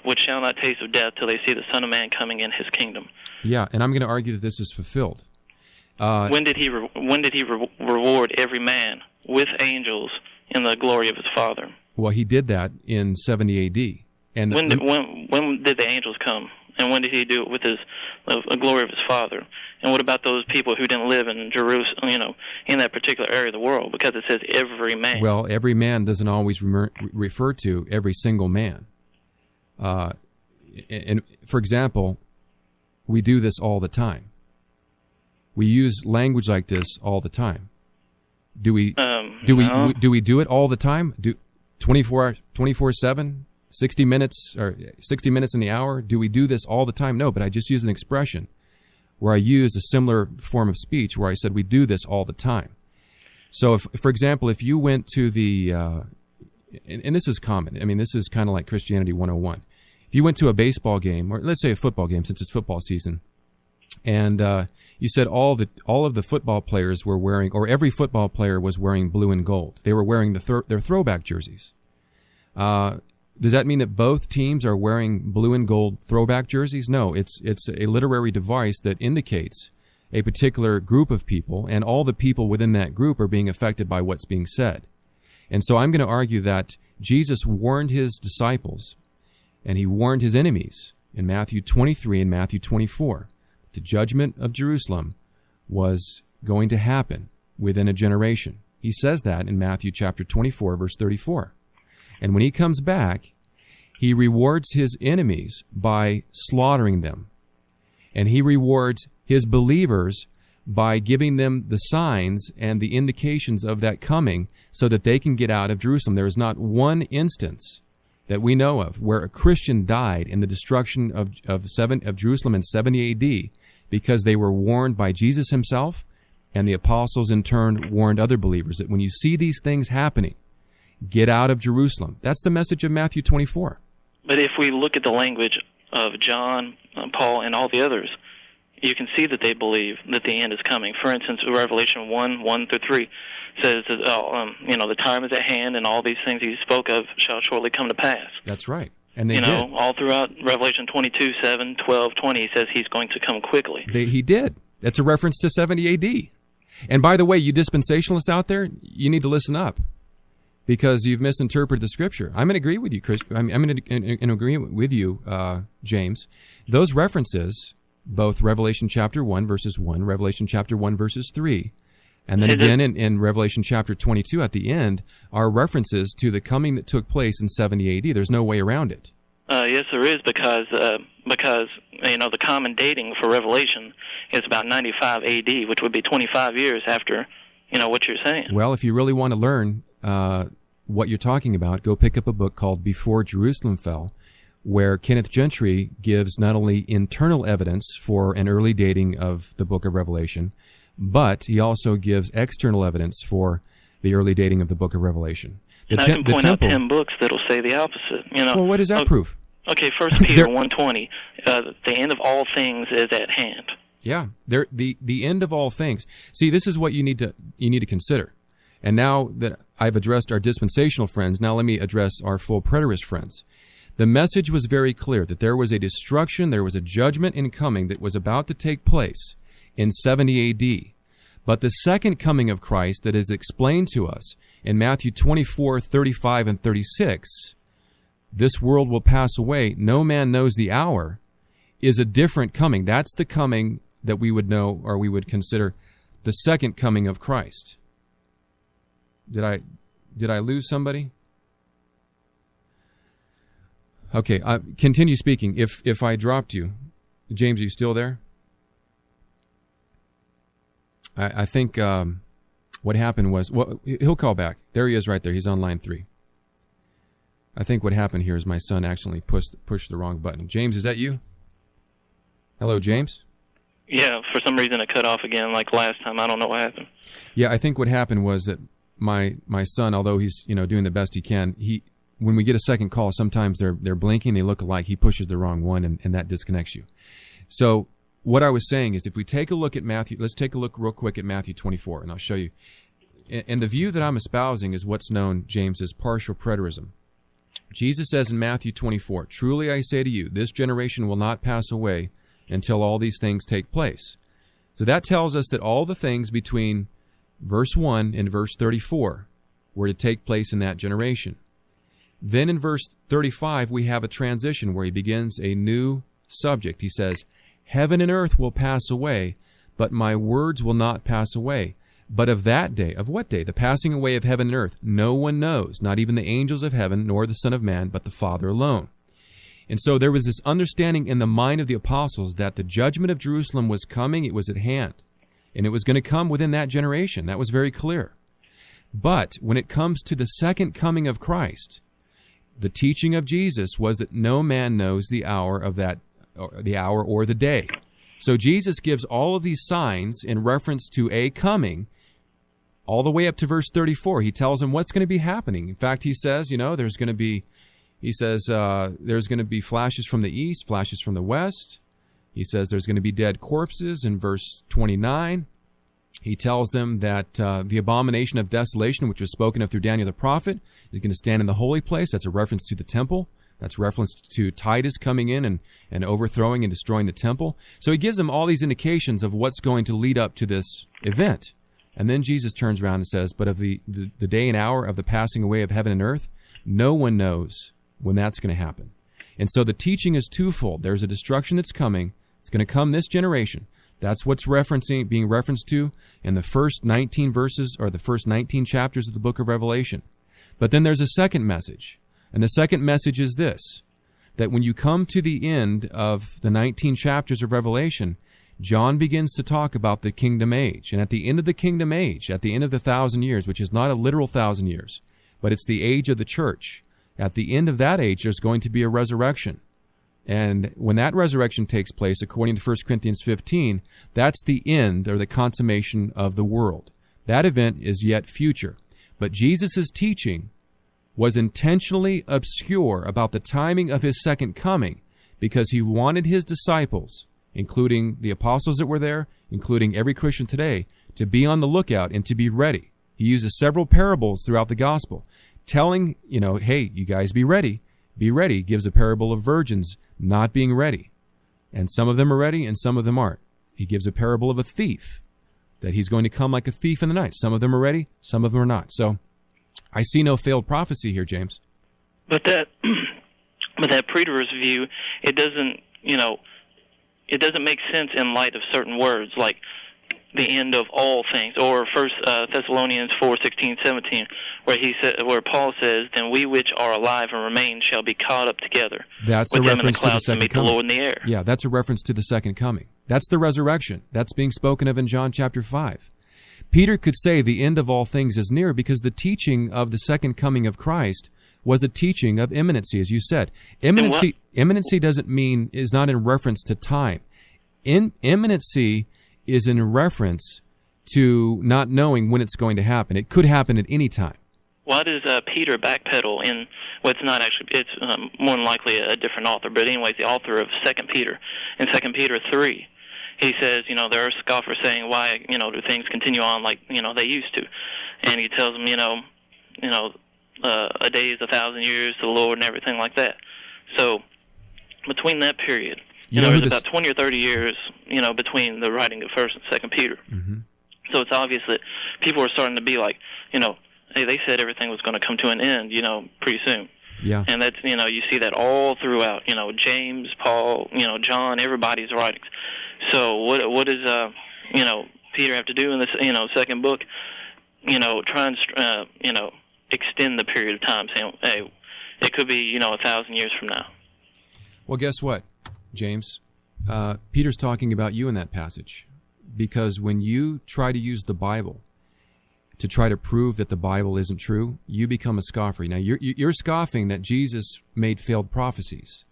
which shall not taste of death till they see the Son of Man coming in his kingdom. Yeah, and I'm going to argue that this is fulfilled. When did he reward every man with angels in the glory of his Father? Well, he did that in 70 A.D. And when did the angels come? And when did he do it with the glory of his Father? And what about those people who didn't live in Jerusalem, in that particular area of the world? Because it says every man. Well, every man doesn't always refer to every single man. And for example, we do this all the time. We use language like this all the time. Do we no. do it all the time? 24/7? 60 minutes or 60 minutes in the hour? Do we do this all the time? No, but I just used an expression where I used a similar form of speech where I said we do this all the time. So, if, for example, if you went to the, and this is common, I mean, this is kind of like Christianity 101. If you went to a baseball game, or let's say a football game, since it's football season, and you said all of the football players were wearing, or every football player was wearing blue and gold. They were wearing their throwback jerseys. Does that mean that both teams are wearing blue and gold throwback jerseys? No, it's a literary device that indicates a particular group of people, and all the people within that group are being affected by what's being said. And so I'm going to argue that Jesus warned his disciples, and he warned his enemies in Matthew 23 and Matthew 24. The judgment of Jerusalem was going to happen within a generation. He says that in Matthew chapter 24, verse 34. And when he comes back, he rewards his enemies by slaughtering them. And he rewards his believers by giving them the signs and the indications of that coming so that they can get out of Jerusalem. There is not one instance that we know of where a Christian died in the destruction of Jerusalem in 70 AD because they were warned by Jesus himself, and the apostles in turn warned other believers that when you see these things happening, get out of Jerusalem. That's the message of Matthew 24. But if we look at the language of John, Paul, and all the others, you can see that they believe that the end is coming. For instance, Revelation 1:1-3 says that the time is at hand, and all these things he spoke of shall shortly come to pass. That's right. And they did. All throughout Revelation 22:7, 12:20, he says he's going to come quickly. He did. That's a reference to 70 AD. And by the way, you dispensationalists out there, you need to listen up, because you've misinterpreted the Scripture. I'm going to agree with you, Chris. I'm going to agree with you, James. Those references, both Revelation chapter 1, verses 1, Revelation chapter 1, verses 3, and then again in Revelation chapter 22 at the end, are references to the coming that took place in 70 AD. There's no way around it. Yes, there is, because the common dating for Revelation is about 95 AD, which would be 25 years after what you're saying. Well, if you really want to learn what you're talking about, go pick up a book called Before Jerusalem Fell, where Kenneth Gentry gives not only internal evidence for an early dating of the book of Revelation, but he also gives external evidence for the early dating of the book of Revelation. And I can point out 10 books that'll say the opposite. Well, what is that proof? Okay, 1 Peter 1:20, the end of all things is at hand. Yeah, the end of all things. See, this is what you need to consider. And now that I've addressed our dispensational friends, now let me address our full preterist friends. The message was very clear that there was a destruction, there was a judgment incoming that was about to take place in 70 AD. But the second coming of Christ that is explained to us in Matthew 24, 35, and 36, this world will pass away, no man knows the hour, is a different coming. That's the coming that we would know, or we would consider the second coming of Christ. Did I lose somebody? Okay, continue speaking. If I dropped you, James, are you still there? I think what happened was, well, he'll call back. There he is right there. He's on line 3. I think what happened here is my son accidentally pushed the wrong button. James, is that you? Hello, James? Yeah, for some reason it cut off again like last time. I don't know what happened. Yeah, I think what happened was that my son, although he's doing the best he can, when we get a second call, sometimes they're blinking, they look alike, he pushes the wrong one, and that disconnects you. So what I was saying is, if we take a look at Matthew, let's take a look real quick at Matthew 24, and I'll show you. And the view that I'm espousing is what's known, James, as partial preterism. Jesus says in Matthew 24, "Truly I say to you, this generation will not pass away until all these things take place." So that tells us that all the things between verse 1 and verse 34 were to take place in that generation. Then in verse 35, we have a transition where he begins a new subject. He says, "Heaven and earth will pass away, but my words will not pass away. But of that day," of what day? The passing away of heaven and earth, "no one knows, not even the angels of heaven, nor the Son of Man, but the Father alone." And so there was this understanding in the mind of the apostles that the judgment of Jerusalem was coming, it was at hand, and it was going to come within that generation. That was very clear. But when it comes to the second coming of Christ, the teaching of Jesus was that no man knows the hour of that, or the hour or the day. So Jesus gives all of these signs in reference to a coming, all the way up to verse 34. He tells them what's going to be happening. In fact, he says, there's going to be, there's going to be flashes from the east, flashes from the west. He says there's going to be dead corpses in verse 29. He tells them that the abomination of desolation, which was spoken of through Daniel the prophet, is going to stand in the holy place. That's a reference to the temple. That's reference to Titus coming in and overthrowing and destroying the temple. So he gives them all these indications of what's going to lead up to this event. And then Jesus turns around and says, but of the day and hour of the passing away of heaven and earth, no one knows when that's going to happen. And so the teaching is twofold. There's a destruction that's coming. It's going to come this generation. That's what's being referenced to in the first 19 verses or the first 19 chapters of the book of Revelation. But then there's a second message. And the second message is this, that when you come to the end of the 19 chapters of Revelation, John begins to talk about the kingdom age. And at the end of the kingdom age, at the end of the 1,000 years, which is not a literal 1,000 years, but it's the age of the church, at the end of that age, there's going to be a resurrection. And when that resurrection takes place, according to 1 Corinthians 15, that's the end or the consummation of the world. That event is yet future. But Jesus' teaching was intentionally obscure about the timing of his second coming because he wanted his disciples, including the apostles that were there, including every Christian today, to be on the lookout and to be ready. He uses several parables throughout the gospel, telling, hey, you guys be ready. Be ready. He gives a parable of virgins not being ready. And some of them are ready and some of them aren't. He gives a parable of a thief, that he's going to come like a thief in the night. Some of them are ready, some of them are not. So I see no failed prophecy here, James. But that preterist view, it doesn't make sense in light of certain words like the end of all things, or 1 Thessalonians 4:16-17, where Paul says, "Then we which are alive and remain shall be caught up together with them them in the clouds to meet the Lord in the air." Yeah, that's a reference to the second coming. That's the resurrection. That's being spoken of in John chapter 5. Peter could say the end of all things is near because the teaching of the second coming of Christ was a teaching of imminency, as you said. Imminency is not in reference to time. Imminency is in reference to not knowing when it's going to happen. It could happen at any time. Why does Peter backpedal in, well, it's not actually, it's more than likely a different author, but anyways, the author of 2 Peter. In 2 Peter 3, he says, there are scoffers saying, why, do things continue on like, they used to? And he tells them, a day is 1,000 years to the Lord and everything like that. So between that period, there's about 20 or 30 years, between the writing of 1st and 2 Peter. Mm-hmm. So it's obvious that people are starting to be like, hey, they said everything was going to come to an end, pretty soon. Yeah. And that's, you see that all throughout, James, Paul, John, everybody's writings. So what does, Peter have to do in this, second book? Try and, extend the period of time, saying, hey, it could be, 1,000 years from now. Well, guess what, James? Peter's talking about you in that passage, because when you try to use the Bible to try to prove that the Bible isn't true, you become a scoffer. Now, you're scoffing that Jesus made failed prophecies.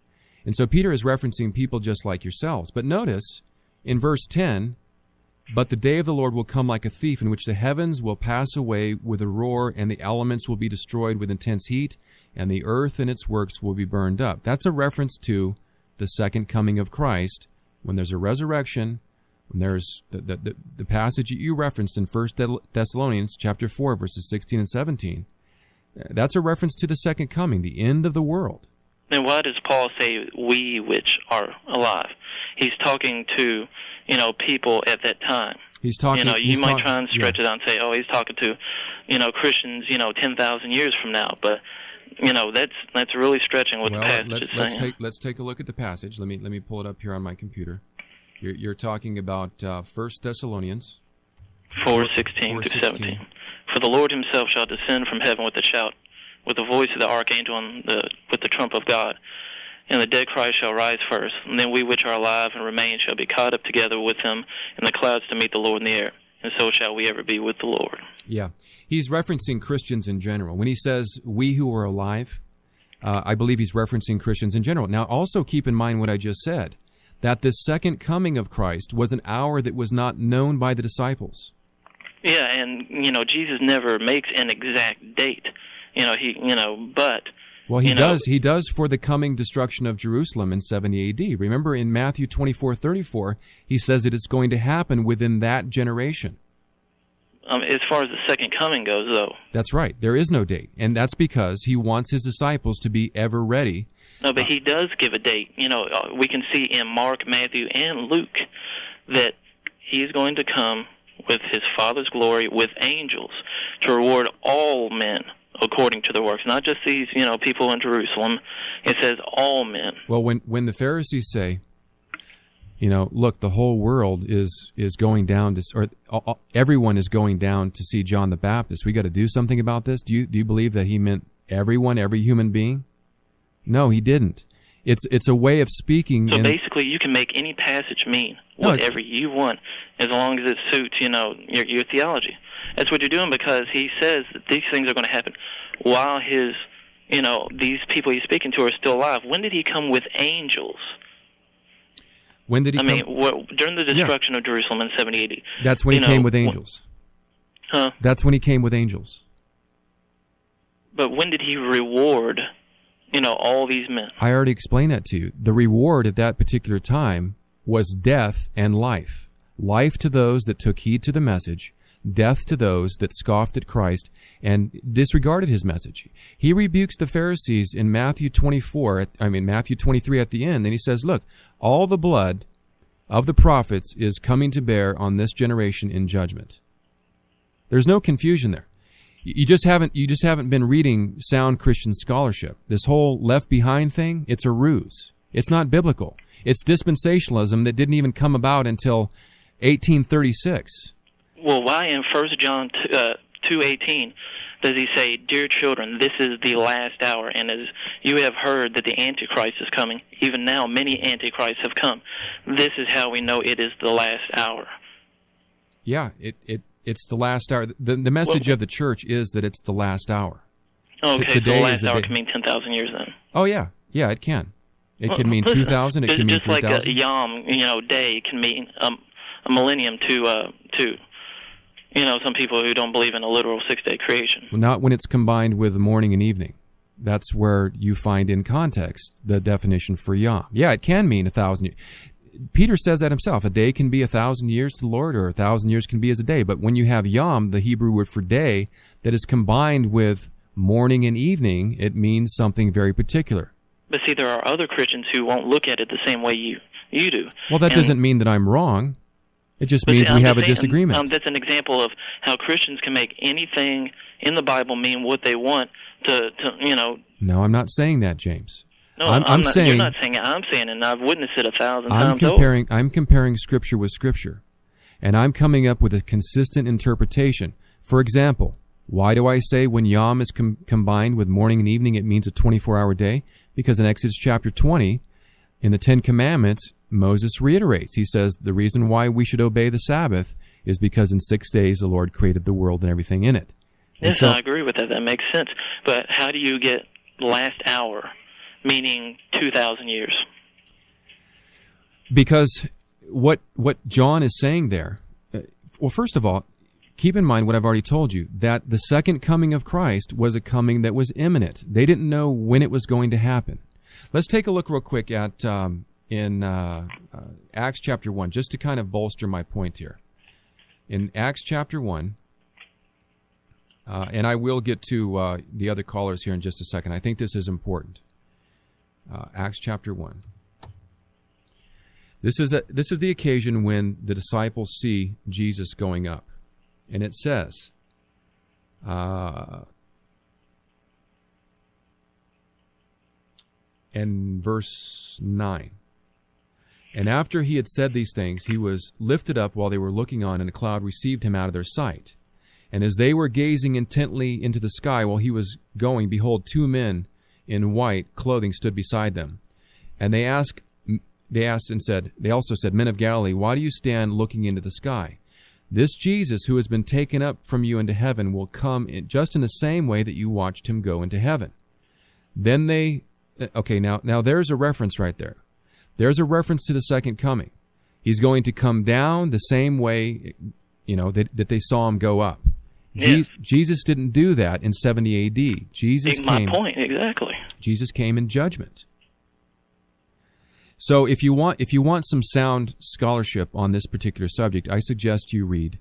And so Peter is referencing people just like yourselves. But notice, in verse 10, "But the day of the Lord will come like a thief, in which the heavens will pass away with a roar, and the elements will be destroyed with intense heat, and the earth and its works will be burned up." That's a reference to the second coming of Christ, when there's a resurrection, when there's the passage that you referenced in 1 Thessalonians chapter 4, verses 16 and 17. That's a reference to the second coming, the end of the world. Then why does Paul say, we which are alive? He's talking to, people at that time. He's talking. You might try and stretch it out and say, oh, he's talking to, Christians, 10,000 years from now. But, that's really stretching what the passage is saying. Let's take a look at the passage. Let me pull it up here on my computer. You're talking about 1 Thessalonians 4:16-17. "For the Lord himself shall descend from heaven with a shout, with the voice of the archangel and with the trump of God. And the dead Christ shall rise first, and then we which are alive and remain shall be caught up together with him in the clouds to meet the Lord in the air. And so shall we ever be with the Lord." Yeah. He's referencing Christians in general. When he says, we who are alive, I believe he's referencing Christians in general. Now, also keep in mind what I just said, that this second coming of Christ was an hour that was not known by the disciples. Yeah, and, Jesus never makes an exact date. But... Well, he does for the coming destruction of Jerusalem in 70 A.D. Remember, in Matthew 24:34, he says that it's going to happen within that generation. As far as the second coming goes, though. That's right. There is no date, and that's because he wants his disciples to be ever ready. No, but he does give a date. We can see in Mark, Matthew, and Luke that he's going to come with his Father's glory with angels to reward all men according to their works, not just these, people in Jerusalem. It says all men. Well, when the Pharisees say, look, the whole world is going down to, or everyone is going down to see John the Baptist. We got to do something about this. Do you believe that he meant everyone, every human being? No, he didn't. It's a way of speaking. So basically, you can make any passage mean whatever you want, as long as it suits, your theology. That's what you're doing, because he says that these things are going to happen while his, these people he's speaking to are still alive. When did he come with angels? When did he come? During the destruction of Jerusalem in 70 AD. That's when he came with angels. Huh? That's when he came with angels. But when did he reward, all these men? I already explained that to you. The reward at that particular time was death and life. Life to those that took heed to the message, death to those that scoffed at Christ and disregarded his message. He rebukes the Pharisees in Matthew 23 at the end, and he says, look, all the blood of the prophets is coming to bear on this generation in judgment. There's no confusion there. You just haven't been reading sound Christian scholarship. This whole Left Behind thing, it's a ruse. It's not biblical. It's dispensationalism that didn't even come about until 1836. Well, why in 1 John 2:18 does he say, "Dear children, this is the last hour, and as you have heard that the Antichrist is coming, even now many Antichrists have come. This is how we know it is the last hour." Yeah, it's the last hour. The message of the church is that it's the last hour. Okay, so the last hour can mean 10,000 years then. Oh, yeah, it can. It can mean 2,000, it can mean 3,000. Just like a Yom, day can mean a millennium to some people who don't believe in a literal 6-day creation. Well, not when it's combined with morning and evening. That's where you find in context the definition for Yom. Yeah, it can mean 1,000 years. Peter says that himself. A day can be 1,000 years to the Lord, or 1,000 years can be as a day. But when you have Yom, the Hebrew word for day, that is combined with morning and evening, it means something very particular. But see, there are other Christians who won't look at it the same way you do. Well, that doesn't mean that I'm wrong. It just means we have a disagreement. That's an example of how Christians can make anything in the Bible mean what they want to. No, I'm not saying that, James. No, I'm not saying. You're not saying it. I'm saying it, and I've witnessed it 1,000 times over. I'm comparing Scripture with Scripture, and I'm coming up with a consistent interpretation. For example, why do I say when Yom is combined with morning and evening, it means a 24-hour day? Because in Exodus chapter 20, in the Ten Commandments, Moses reiterates. He says the reason why we should obey the Sabbath is because in 6 days the Lord created the world and everything in it. Yes, I agree with that. That makes sense. But how do you get last hour, meaning 2,000 years? Because what John is saying there, well, first of all, keep in mind what I've already told you, that the second coming of Christ was a coming that was imminent. They didn't know when it was going to happen. Let's take a look real quick at in Acts chapter 1, just to kind of bolster my point here. In Acts chapter 1, and I will get to the other callers here in just a second. I think this is important. Acts chapter 1. This is the occasion when the disciples see Jesus going up. And it says, in verse 9, "And after he had said these things, he was lifted up while they were looking on, and a cloud received him out of their sight. And as they were gazing intently into the sky while he was going, behold, 2 men in white clothing stood beside them. And they also said, 'Men of Galilee, why do you stand looking into the sky? This Jesus who has been taken up from you into heaven will come just in the same way that you watched him go into heaven.' Then now there's a reference right there. There's a reference to the second coming. He's going to come down the same way, that they saw him go up. Yes. Jesus didn't do that in 70 AD. My point, exactly. Jesus came in judgment. So if you want some sound scholarship on this particular subject, I suggest you read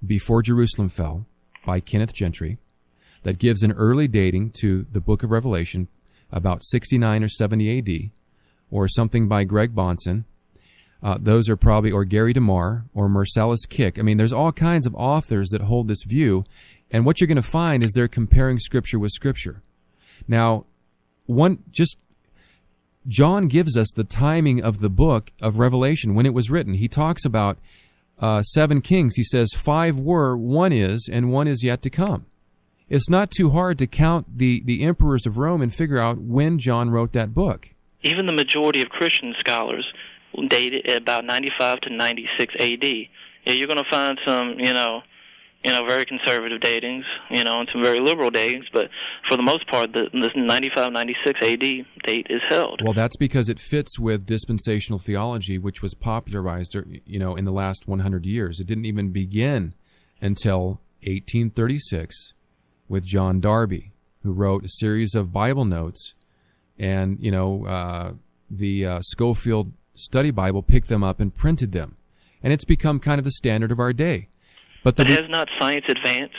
Before Jerusalem Fell by Kenneth Gentry. That gives an early dating to the book of Revelation, about 69 or 70 AD, or something by Greg Bonson. Those are probably, or Gary DeMar, or Marcellus Kick. I mean, there's all kinds of authors that hold this view, and what you're going to find is they're comparing Scripture with Scripture. Now, John gives us the timing of the book of Revelation when it was written. He talks about 7 kings. He says 5 were, 1 is, and 1 is yet to come. It's not too hard to count the emperors of Rome and figure out when John wrote that book. Even the majority of Christian scholars date it at about 95 to 96 A.D. Yeah, you're going to find some, very conservative datings, and some very liberal datings, but for the most part, the 95, 96 A.D. date is held. Well, that's because it fits with dispensational theology, which was popularized, in the last 100 years. It didn't even begin until 1836 with John Darby, who wrote a series of Bible notes, and, the Schofield Study Bible picked them up and printed them. And it's become kind of the standard of our day. But has not science advanced?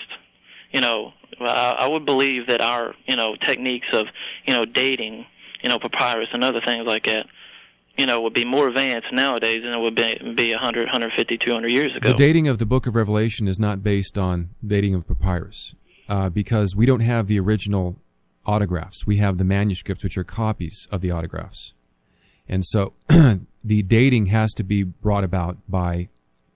I would believe that our, techniques of, dating, papyrus and other things like that, would be more advanced nowadays than it would be 100, 150, 200 years ago. The dating of the book of Revelation is not based on dating of papyrus, because we don't have the original autographs. We have the manuscripts, which are copies of the autographs. And so the dating has to be brought about by,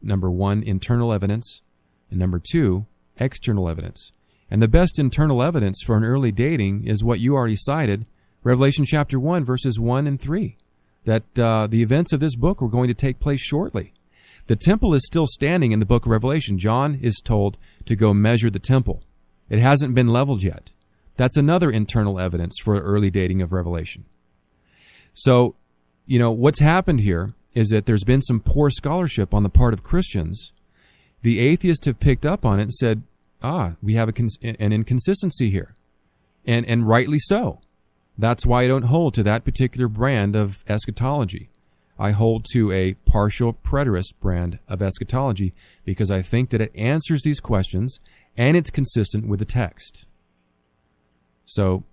number 1, internal evidence, and number 2, external evidence. And the best internal evidence for an early dating is what you already cited, Revelation chapter 1, verses 1 and 3, that the events of this book were going to take place shortly. The temple is still standing in the book of Revelation. John is told to go measure the temple. It hasn't been leveled yet. That's another internal evidence for early dating of Revelation. So, what's happened here is that there's been some poor scholarship on the part of Christians. The atheists have picked up on it and said, we have an inconsistency here. And rightly so. That's why I don't hold to that particular brand of eschatology. I hold to a partial preterist brand of eschatology because I think that it answers these questions and it's consistent with the text. So,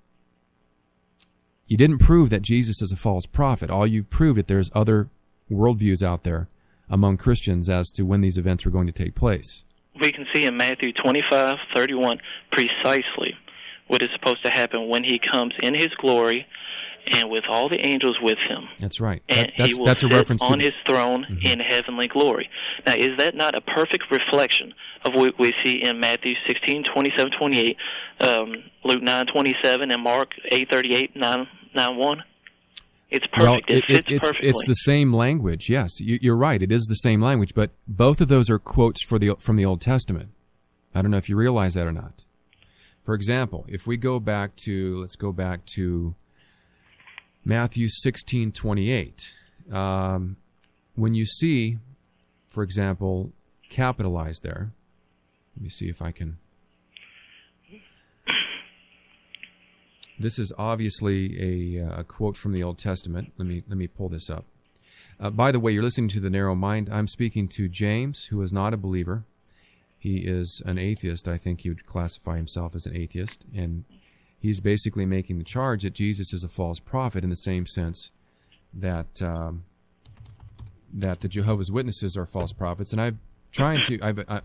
you didn't prove that Jesus is a false prophet. All you've proved that there's other worldviews out there among Christians as to when these events were going to take place. We can see in Matthew 25:31 precisely what is supposed to happen when he comes in his glory and with all the angels with him. That's right. And that's he will a reference sit on to his throne in heavenly glory. Now, is that not a perfect reflection of what we see in Matthew 16:27-28, Luke 9:27, and Mark 8:38, 9:1? It's perfect. Well, it fits perfectly. It's the same language. Yes, you're right. It is the same language, but both of those are quotes from the Old Testament. I don't know if you realize that or not. For example, if we go back to, let's go back to Matthew 16:28. When you see, for example, capitalized there, let me see if I can. This is obviously a quote from the Old Testament. Let me pull this up. By the way, you're listening to The Narrow Mind. I'm speaking to James, who is not a believer. He is an atheist. I think he would classify himself as an atheist. And he's basically making the charge that Jesus is a false prophet in the same sense that that the Jehovah's Witnesses are false prophets. And I've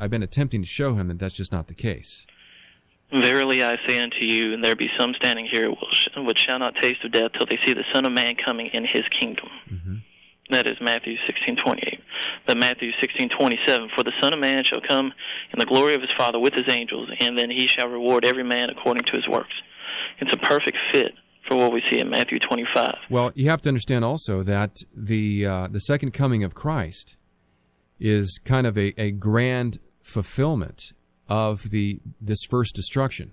been attempting to show him that that's just not the case. Verily I say unto you, and there be some standing here which shall not taste of death till they see the Son of Man coming in his kingdom. Mm-hmm. That is Matthew 16:28. But Matthew 16:27, for the Son of Man shall come in the glory of his Father with his angels, and then he shall reward every man according to his works. It's a perfect fit for what we see in Matthew 25. Well, you have to understand also that the second coming of Christ is kind of a grand fulfillment of this first destruction.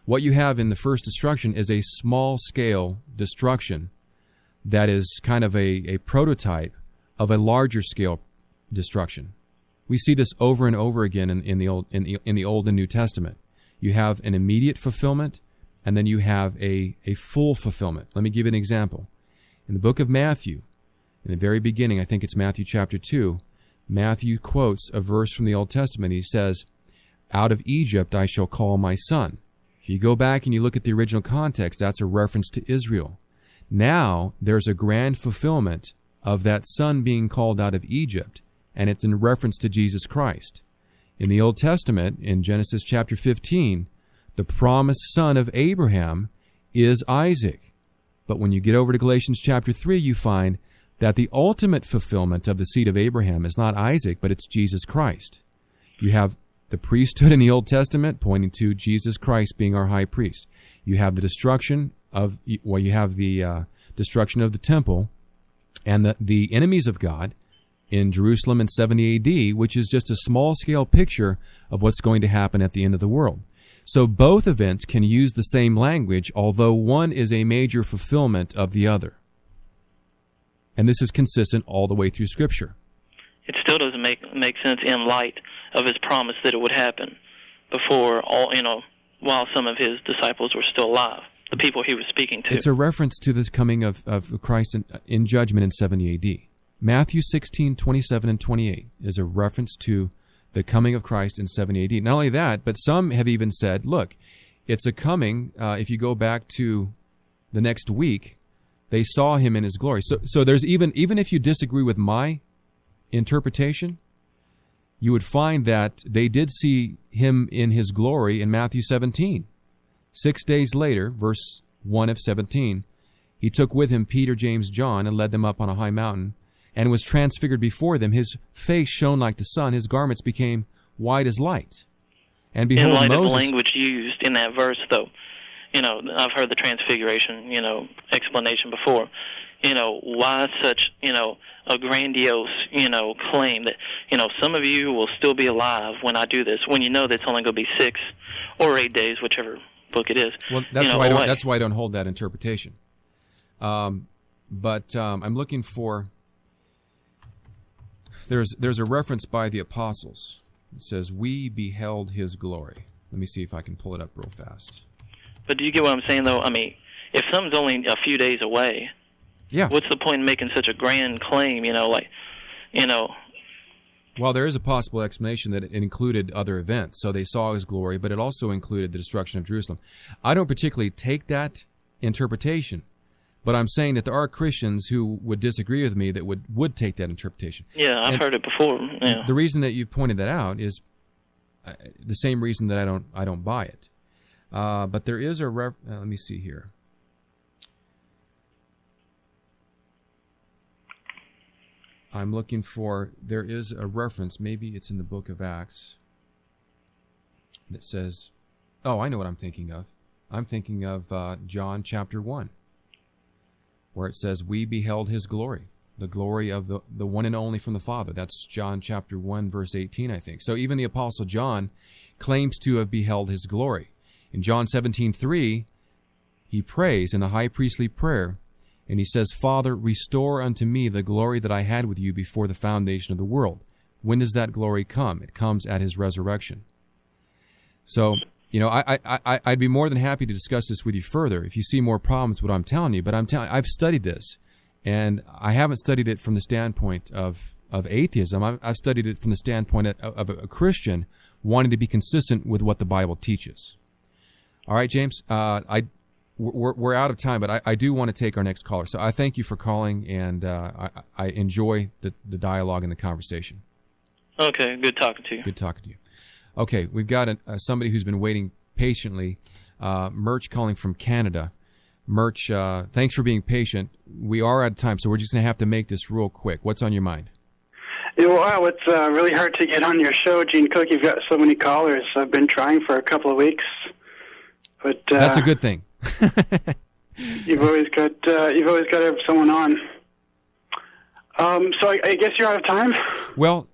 What you have in the first destruction is a small-scale destruction that is kind of a prototype of a larger-scale destruction. We see this over and over again in the Old and New Testament. You have an immediate fulfillment, and then you have a full fulfillment. Let me give you an example. In the book of Matthew, in the very beginning, I think it's Matthew chapter 2, Matthew quotes a verse from the Old Testament. He says, "Out of Egypt I shall call my son." If you go back and you look at the original context, that's a reference to Israel. Now there's a grand fulfillment of that son being called out of Egypt, and it's in reference to Jesus Christ. In the Old Testament, in Genesis chapter 15, the promised son of Abraham is Isaac. But when you get over to Galatians chapter 3, you find that the ultimate fulfillment of the seed of Abraham is not Isaac, but it's Jesus Christ. You have the priesthood in the Old Testament pointing to Jesus Christ being our high priest. You have the destruction of destruction of the temple and the enemies of God in Jerusalem in 70 AD, which is just a small-scale picture of what's going to happen at the end of the world. So both events can use the same language, although one is a major fulfillment of the other. And this is consistent all the way through Scripture. It still doesn't make sense in light of his promise that it would happen before while some of his disciples were still alive, the people he was speaking to. It's a reference to this coming of Christ in judgment in 70 AD. Matthew 16, 27 and 28 is a reference to the coming of Christ in 70 AD. Not only that, but some have even said, look, it's a coming, if you go back to the next week, they saw him in his glory. So there's even if you disagree with my interpretation, you would find that they did see him in his glory in Matthew 17. 6 days later, verse 1 of 17, he took with him Peter, James, John, and led them up on a high mountain, and was transfigured before them. His face shone like the sun. His garments became white as light. And behold, in light Moses... of the language used in that verse, though, I've heard the transfiguration, explanation before. Why such, a grandiose, claim that, some of you will still be alive when I do this, when you know that's only going to be 6 or 8 days, whichever book it is. Well, that's why I don't hold that interpretation. But I'm looking for... There's a reference by the apostles. It says, "We beheld his glory." Let me see if I can pull it up real fast. But do you get what I'm saying, though? I mean, if something's only a few days away, yeah, what's the point in making such a grand claim, Well, there is a possible explanation that it included other events. So they saw his glory, but it also included the destruction of Jerusalem. I don't particularly take that interpretation, but I'm saying that there are Christians who would disagree with me that would take that interpretation. Yeah, I've heard it before. Yeah. The reason that you've pointed that out is the same reason that I don't buy it. But there is let me see here. I'm looking for, there is a reference, maybe it's in the book of Acts, that says, I know what I'm thinking of. I'm thinking of John chapter 1, where it says, "We beheld his glory," the glory of the one and only from the Father. That's John chapter 1, verse 18, I think. So even the Apostle John claims to have beheld his glory. In John 17:3, he prays in the high priestly prayer, and he says, "Father, restore unto me the glory that I had with you before the foundation of the world." When does that glory come? It comes at his resurrection. So, I'd be more than happy to discuss this with you further if you see more problems with what I'm telling you. But I've studied this, and I haven't studied it from the standpoint of atheism. I've studied it from the standpoint of a Christian wanting to be consistent with what the Bible teaches. All right, James, we're out of time, but I do want to take our next caller. So I thank you for calling, and I enjoy the dialogue and the conversation. Okay, good talking to you. Good talking to you. Okay, we've got somebody who's been waiting patiently, Murch calling from Canada. Murch, thanks for being patient. We are out of time, so we're just going to have to make this real quick. What's on your mind? Yeah, wow, it's really hard to get on your show, Gene Cook. You've got so many callers. I've been trying for a couple of weeks, but that's a good thing. You've always got to have someone on. So I guess you're out of time. Well,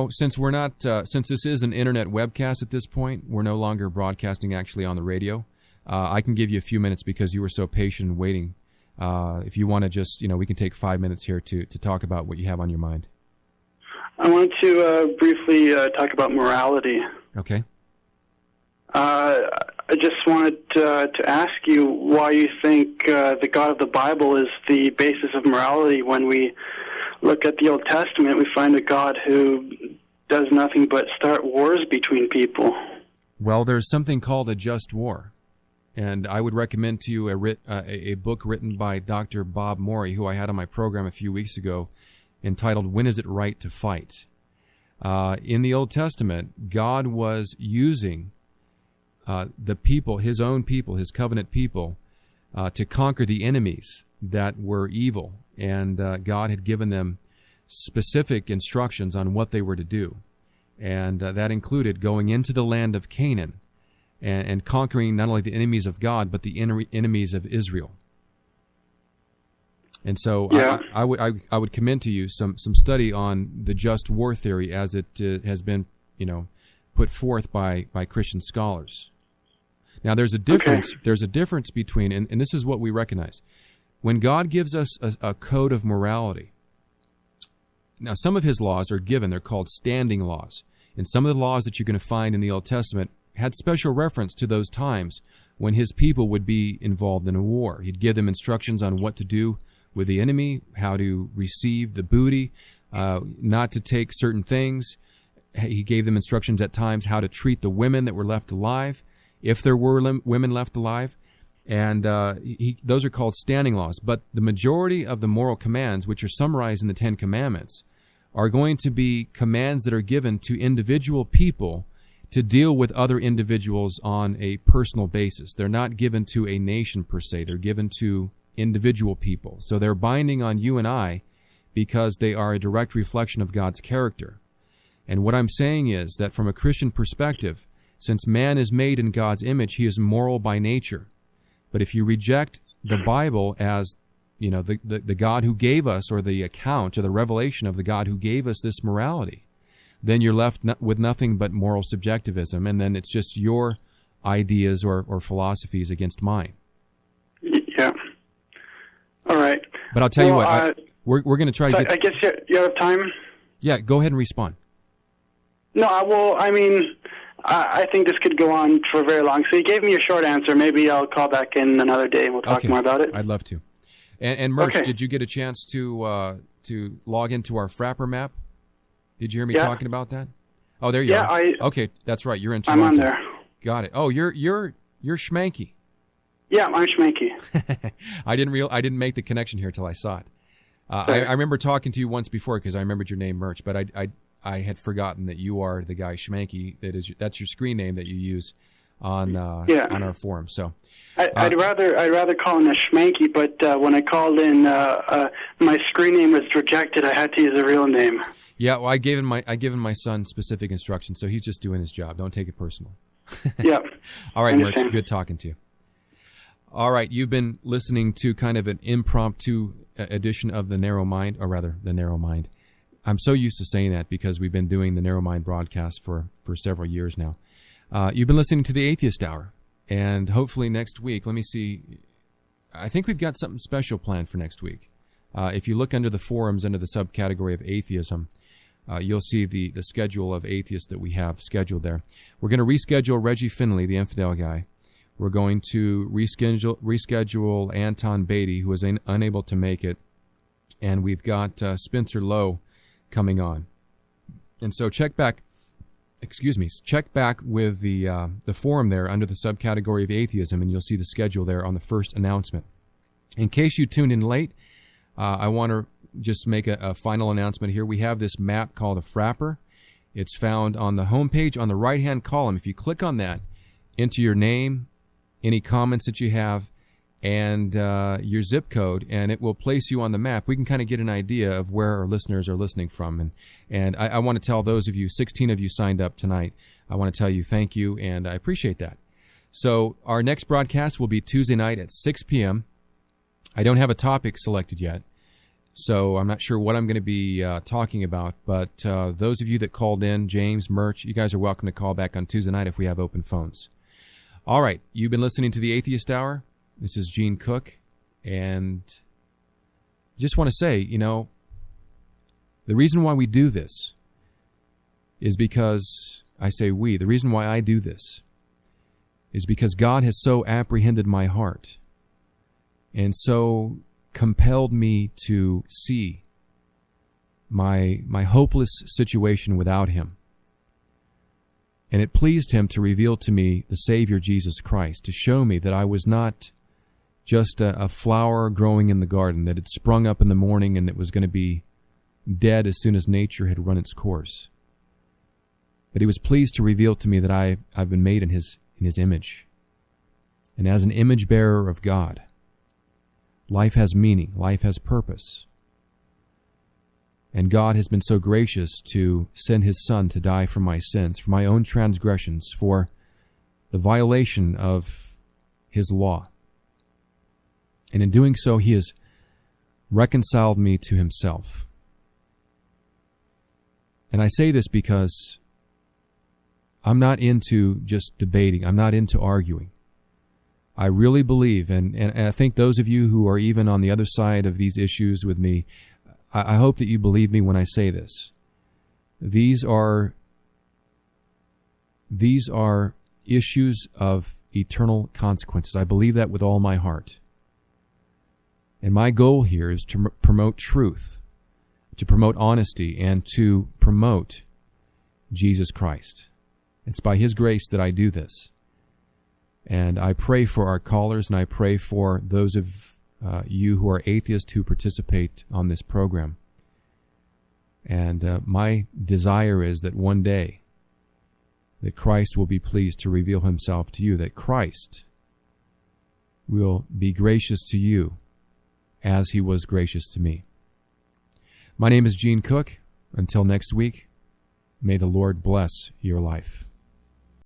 Since we're not, since this is an internet webcast at this point, we're no longer broadcasting actually on the radio. I can give you a few minutes because you were so patient and waiting. If you want to just, we can take 5 minutes here to talk about what you have on your mind. I want to briefly talk about morality. Okay. I just wanted to ask you why you think the God of the Bible is the basis of morality. When we look at the Old Testament, we find a God who does nothing but start wars between people. Well, there's something called a just war. And I would recommend to you a book written by Dr. Bob Morey, who I had on my program a few weeks ago, entitled When Is It Right to Fight? In the Old Testament, God was using the people, his own people, his covenant people, to conquer the enemies that were evil. And God had given them specific instructions on what they were to do. And that included going into the land of Canaan and conquering not only the enemies of God, but the enemies of Israel. And so yeah. I would commend to you some study on the just war theory as it has been, put forth by Christian scholars. Now, there's a difference. Okay. There's a difference between, and this is what we recognize, when God gives us a code of morality. Now, some of his laws are given; they're called standing laws, and some of the laws that you're going to find in the Old Testament had special reference to those times when his people would be involved in a war. He'd give them instructions on what to do with the enemy, how to receive the booty, not to take certain things. He gave them instructions at times how to treat the women that were left alive, if there were women left alive. And those are called standing laws. But the majority of the moral commands, which are summarized in the Ten Commandments, are going to be commands that are given to individual people to deal with other individuals on a personal basis. They're not given to a nation per se. They're given to individual people. So they're binding on you and I because they are a direct reflection of God's character. And what I'm saying is that from a Christian perspective, since man is made in God's image, he is moral by nature. But if you reject the Bible as, the God who gave us, or the account or the revelation of the God who gave us this morality, then you're left with nothing but moral subjectivism, and then it's just your ideas or philosophies against mine. Yeah. All right. But I'll tell you what, we're going to try to get... I guess you have time? Yeah, go ahead and respond. No, I think this could go on for very long. So you gave me a short answer. Maybe I'll call back in another day and we'll talk more about it. I'd love to. And Merch, Did you get a chance to log into our Frapper map? Did you hear me talking about that? Oh, there you are. Okay, that's right. You're in Toronto. I'm on there. Got it. Oh, you're Schmanky. Yeah, I'm Schmanky. I didn't make the connection here till I saw it. I remember talking to you once before because I remembered your name, Merch, but I had forgotten that you are the guy Schmanky. That's your screen name that you use on our forum. So I'd rather call him a Schmanky, but when I called in, my screen name was rejected. I had to use a real name. Yeah, well, I gave him my son specific instructions, so he's just doing his job. Don't take it personal. Yeah. All right, Merch, good talking to you. All right, you've been listening to kind of an impromptu edition of The Narrow Mind, or rather, The Narrow Mind. I'm so used to saying that because we've been doing the Narrow Mind broadcast for several years now. You've been listening to the Atheist Hour, and hopefully next week, let me see, I think we've got something special planned for next week. If you look under the forums, under the subcategory of atheism, you'll see the schedule of atheists that we have scheduled there. We're going to reschedule Reggie Finley, the infidel guy. We're going to reschedule Anton Beatty, who was unable to make it. And we've got Spencer Lowe coming on. And so check back with the forum there under the subcategory of atheism, and you'll see the schedule there on the first announcement. In case you tuned in late, I want to just make a final announcement here. We have this map called a Frapper. It's found on the homepage on the right-hand column. If you click on that, enter your name, any comments that you have, and your zip code, and it will place you on the map. We can kind of get an idea of where our listeners are listening from. And I want to tell those of you, 16 of you signed up tonight, I want to tell you thank you, and I appreciate that. So our next broadcast will be Tuesday night at 6 p.m. I don't have a topic selected yet. So I'm not sure what I'm going to be talking about, but those of you that called in, James, Murch, you guys are welcome to call back on Tuesday night if we have open phones. All right, you've been listening to the Atheist Hour. This is Gene Cook, and just want to say, the reason why we do this is because, I say we, the reason why I do this is because God has so apprehended my heart and so compelled me to see my hopeless situation without Him. And it pleased Him to reveal to me the Savior Jesus Christ, to show me that I was not just a flower growing in the garden that had sprung up in the morning and that was going to be dead as soon as nature had run its course. But He was pleased to reveal to me that I've been made in His image. And as an image bearer of God, life has meaning, life has purpose. And God has been so gracious to send His Son to die for my sins, for my own transgressions, for the violation of His law. And in doing so, He has reconciled me to Himself. And I say this because I'm not into just debating. I'm not into arguing. I really believe, and I think those of you who are even on the other side of these issues with me, I hope that you believe me when I say this. These are issues of eternal consequences. I believe that with all my heart. And my goal here is to promote truth, to promote honesty, and to promote Jesus Christ. It's by His grace that I do this. And I pray for our callers, and I pray for those of you who are atheists who participate on this program. And my desire is that one day that Christ will be pleased to reveal Himself to you, that Christ will be gracious to you as He was gracious to me. My name is Gene Cook. Until next week, may the Lord bless your life.